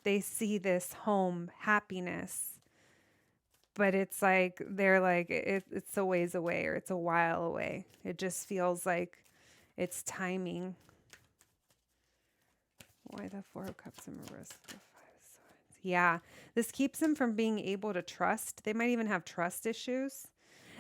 they see this home happiness, but it's like they're like it's a ways away or it's a while away. It just feels like it's timing. Why the Four of Cups in reverse? The Five of Swords. Yeah, this keeps them from being able to trust. They might even have trust issues.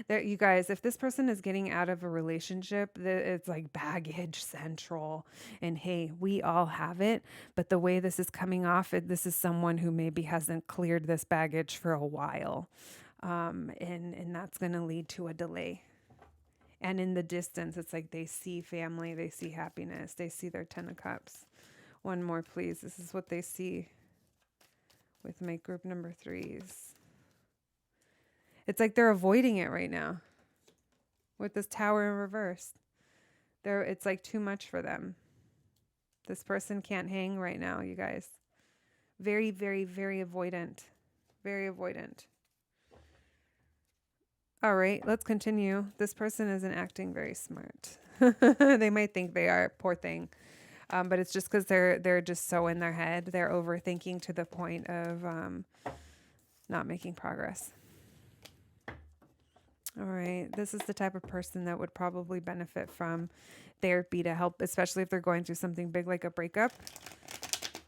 There, you guys, if this person is getting out of a relationship, it's like baggage central. And hey, we all have it. But the way this is coming off, this is someone who maybe hasn't cleared this baggage for a while. And that's going to lead to a delay. And in the distance, it's like they see family, they see happiness, they see their Ten of Cups. One more, please. This is what they see with my group number threes. It's like they're avoiding it right now with this Tower in reverse. It's like too much for them. This person can't hang right now, you guys. Very, very, very avoidant. Very avoidant. All right, let's continue. This person isn't acting very smart. They might think they are, poor thing. But it's just because they're just so in their head. They're overthinking to the point of not making progress. All right. This is the type of person that would probably benefit from therapy to help, especially if they're going through something big like a breakup,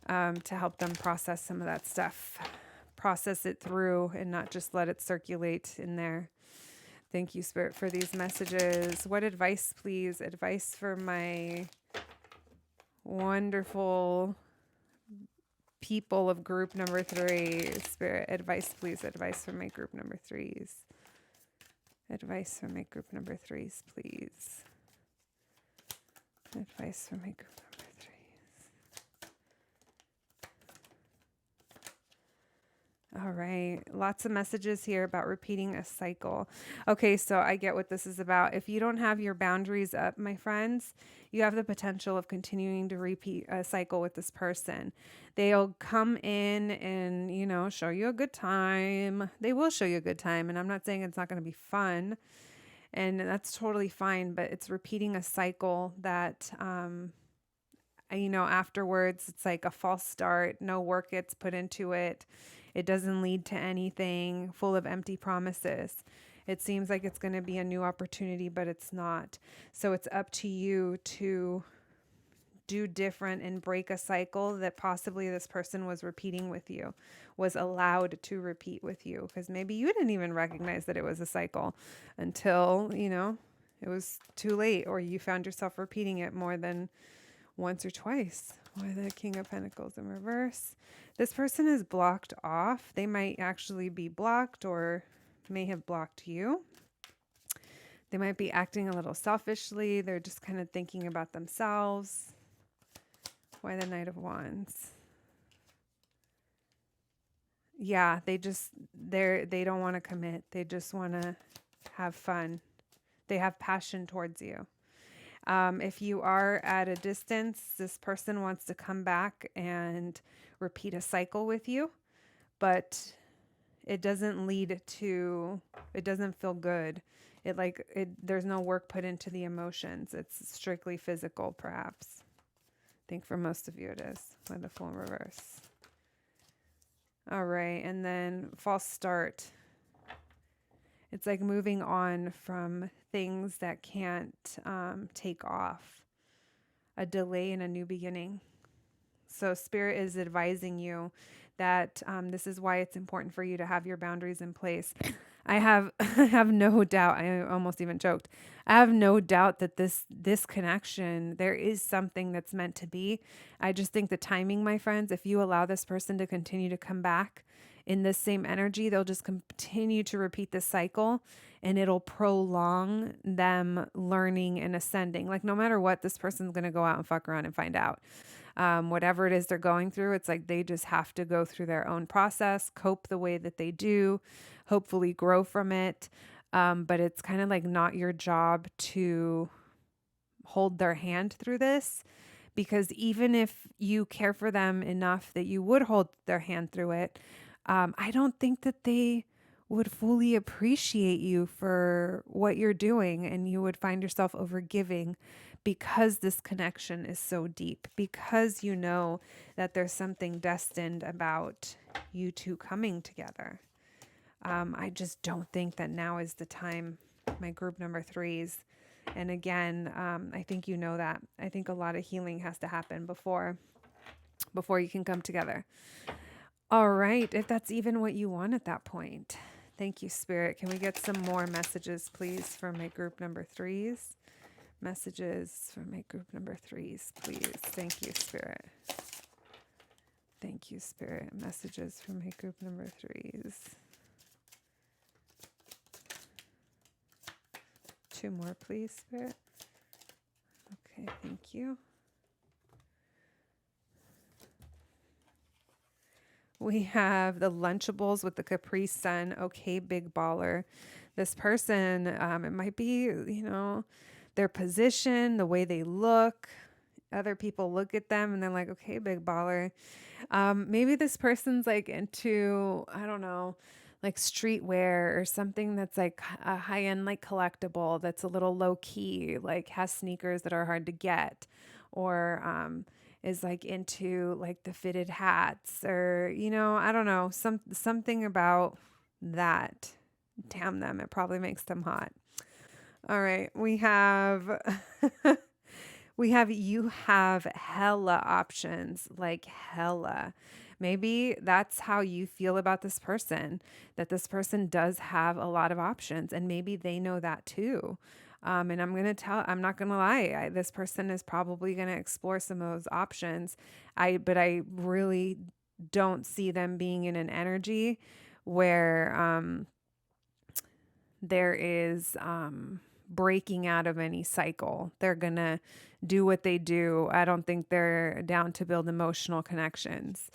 to help them process some of that stuff, process it through and not just let it circulate in there. Thank you, Spirit, for these messages. What advice, please? Advice for my wonderful people of group number 3. Spirit, advice, please. Advice for my group number 3s. Advice for my group number 3s, please. Advice for my group number 3s. All right. Lots of messages here about repeating a cycle. Okay, so I get what this is about. If you don't have your boundaries up, my friends, you have the potential of continuing to repeat a cycle with this person. They'll come in and, you know, show you a good time. They will show you a good time. And I'm not saying it's not going to be fun. And that's totally fine. But it's repeating a cycle that, you know, afterwards, it's like a false start. No work gets put into it. It doesn't lead to anything, full of empty promises. It seems like it's going to be a new opportunity, but it's not. So it's up to you to do different and break a cycle that possibly this person was repeating with you, was allowed to repeat with you. Because maybe you didn't even recognize that it was a cycle until, you know, it was too late, or you found yourself repeating it more than once or twice. Why the King of Pentacles in reverse? This person is blocked off. They might actually be blocked or may have blocked you. They might be acting a little selfishly. They're just kind of thinking about themselves. Why the Knight of Wands? Yeah, they don't want to commit. They just want to have fun. They have passion towards you. If you are at a distance, this person wants to come back and repeat a cycle with you, but it doesn't lead to, it doesn't feel good. There's no work put into the emotions. It's strictly physical, perhaps. I think for most of you it is, with the full reverse. All right, and then false start. It's like moving on from things that can't take off. A delay in a new beginning. So Spirit is advising you that this is why it's important for you to have your boundaries in place. I have I have no doubt. I almost even joked. I have no doubt that this connection, there is something that's meant to be. I just think the timing, my friends, if you allow this person to continue to come back in this same energy, they'll just continue to repeat this cycle, and it'll prolong them learning and ascending. Like no matter what, this person's going to go out and fuck around and find out. Whatever it is they're going through, it's like they just have to go through their own process, cope the way that they do, hopefully grow from it. But it's kind of like not your job to hold their hand through this, because even if you care for them enough that you would hold their hand through it, I don't think that they would fully appreciate you for what you're doing, and you would find yourself overgiving because this connection is so deep, because you know that there's something destined about you two coming together. I just don't think that now is the time, my group number threes. And again, I think you know that. I think a lot of healing has to happen before you can come together. All right, if that's even what you want at that point. Thank you, Spirit. Can we get some more messages, please, for my group number threes? Messages for my group number threes, please. Thank you, Spirit. Thank you, Spirit. Messages for my group number threes. 2 more, please, Spirit. Okay, thank you. We have the Lunchables with the Capri Sun. Okay, big baller. This person, it might be, their position, the way they look. Other people look at them and they're like, okay, big baller. Maybe this person's like into, I don't know, like streetwear or something that's like a high-end like collectible that's a little low key, like has sneakers that are hard to get, or is like into like the fitted hats, or I don't know, something about that. Damn them, it probably makes them hot. All right, we have you have hella options, like hella. Maybe that's how you feel about this person, that this person does have a lot of options, and maybe they know that too. And I'm not going to lie, this person is probably going to explore some of those options. But I really don't see them being in an energy where there is breaking out of any cycle. They're going to do what they do. I don't think they're down to build emotional connections.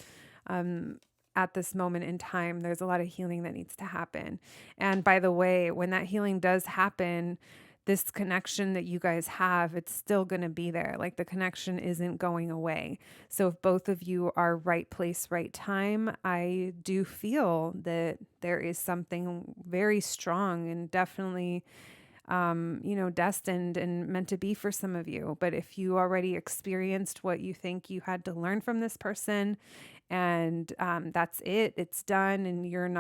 At this moment in time, there's a lot of healing that needs to happen. And by the way, when that healing does happen, this connection that you guys have, it's still going to be there. Like the connection isn't going away. So if both of you are right place, right time, I do feel that there is something very strong and definitely destined and meant to be for some of you. But if you already experienced what you think you had to learn from this person, and that's it, it's done, and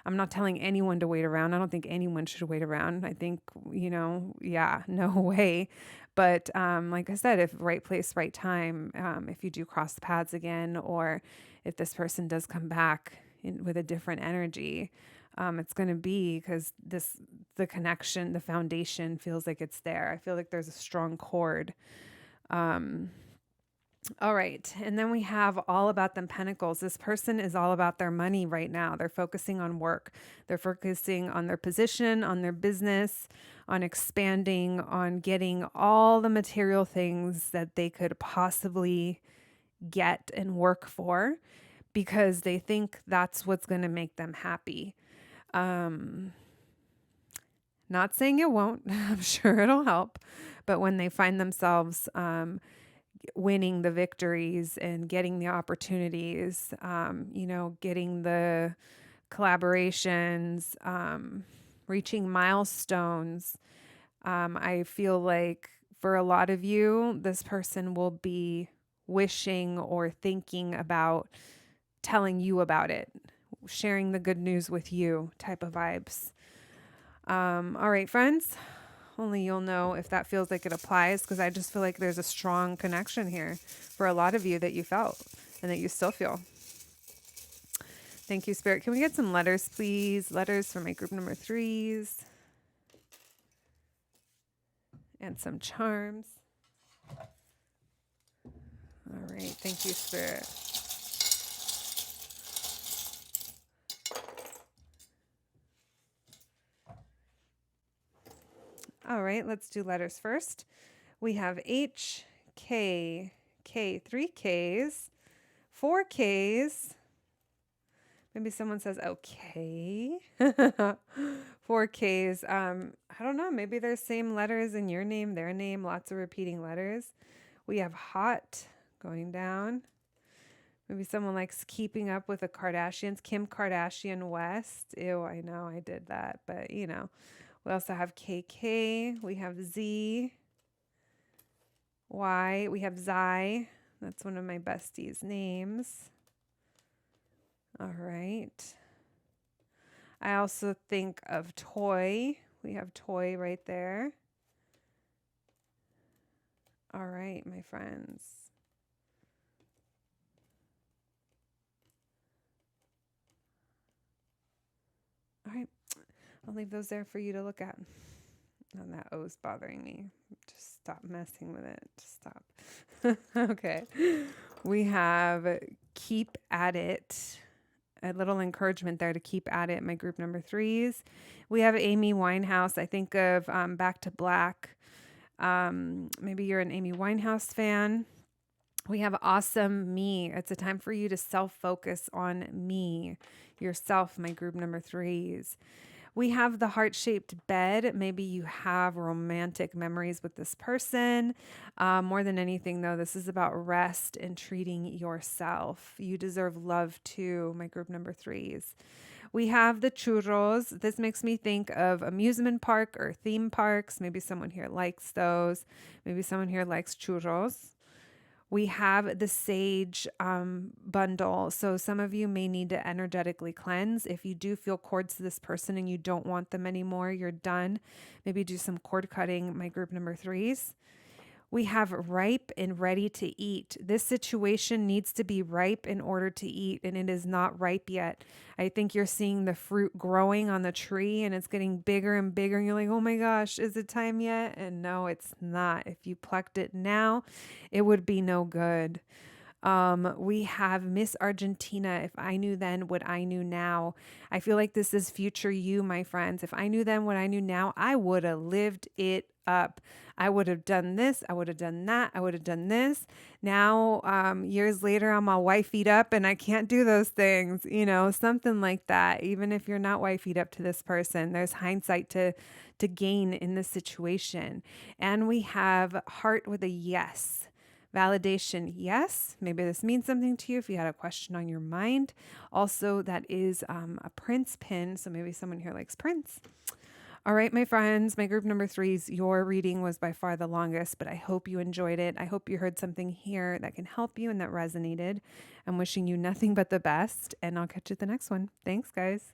I'm not telling anyone to wait around. I don't think anyone should wait around. I think, no way. But like I said, if right place, right time, if you do cross the paths again, or if this person does come back with a different energy, it's going to be because the connection, the foundation feels like it's there. I feel like there's a strong cord. All right. And then we have all about them pentacles. This person is all about their money right now. They're focusing on work. They're focusing on their position, on their business, on expanding, on getting all the material things that they could possibly get and work for, because they think that's what's going to make them happy. Not saying it won't. I'm sure it'll help. But when they find themselves winning the victories and getting the opportunities, getting the collaborations, reaching milestones, I feel like for a lot of you, this person will be wishing or thinking about telling you about it, sharing the good news with you type of vibes. All right, friends. Only you'll know if that feels like it applies, because I just feel like there's a strong connection here for a lot of you that you felt and that you still feel. Thank you, Spirit. Can we get some letters, please? Letters for my group number 3s. And some charms. All right. Thank you, Spirit. All right. Let's do letters first. We have H, K, K, 3 Ks, 4 Ks. Maybe someone says, okay. 4 Ks. I don't know. Maybe there's same letters in your name, their name, lots of repeating letters. We have hot going down. Maybe someone likes keeping up with the Kardashians. Kim Kardashian West. Ew, I know I did that. But, we also have KK. We have Z. Y. We have Zai. That's one of my besties' names. All right. I also think of toy. We have toy right there. All right, my friends. All right. I'll leave those there for you to look at. And that O's bothering me. Just stop messing with it. Just stop. Okay. We have keep at it. A little encouragement there to keep at it. My group number 3s. We have Amy Winehouse. I think of Back to Black. Maybe you're an Amy Winehouse fan. We have awesome me. It's a time for you to self-focus on me, yourself, my group number 3s. We have the heart-shaped bed. Maybe you have romantic memories with this person. More than anything, though, this is about rest and treating yourself. You deserve love too, my group number 3s. We have the churros. This makes me think of amusement park or theme parks. Maybe someone here likes those. Maybe someone here likes churros. We have the sage bundle. So some of you may need to energetically cleanse. If you do feel cords to this person and you don't want them anymore, you're done. Maybe do some cord cutting, my group number 3s. We have ripe and ready to eat. This situation needs to be ripe in order to eat, and it is not ripe yet. I think you're seeing the fruit growing on the tree and it's getting bigger and bigger. And you're like, oh my gosh, is it time yet? And no, it's not. If you plucked it now, it would be no good. We have Miss Argentina. If I knew then what I knew now. I feel like this is future you, my friends. If I knew then what I knew now, I would have lived it up. I would have done this. I would have done that. I would have done this. Now, years later, I'm all wifeyed up and I can't do those things, something like that. Even if you're not wifeyed up to this person, there's hindsight to gain in this situation. And we have heart with a yes. Validation, yes. Maybe this means something to you if you had a question on your mind. Also, that is a Prince pin. So maybe someone here likes Prince. All right, my friends, my group number 3s, your reading was by far the longest, but I hope you enjoyed it. I hope you heard something here that can help you and that resonated. I'm wishing you nothing but the best, and I'll catch you at the next one. Thanks, guys.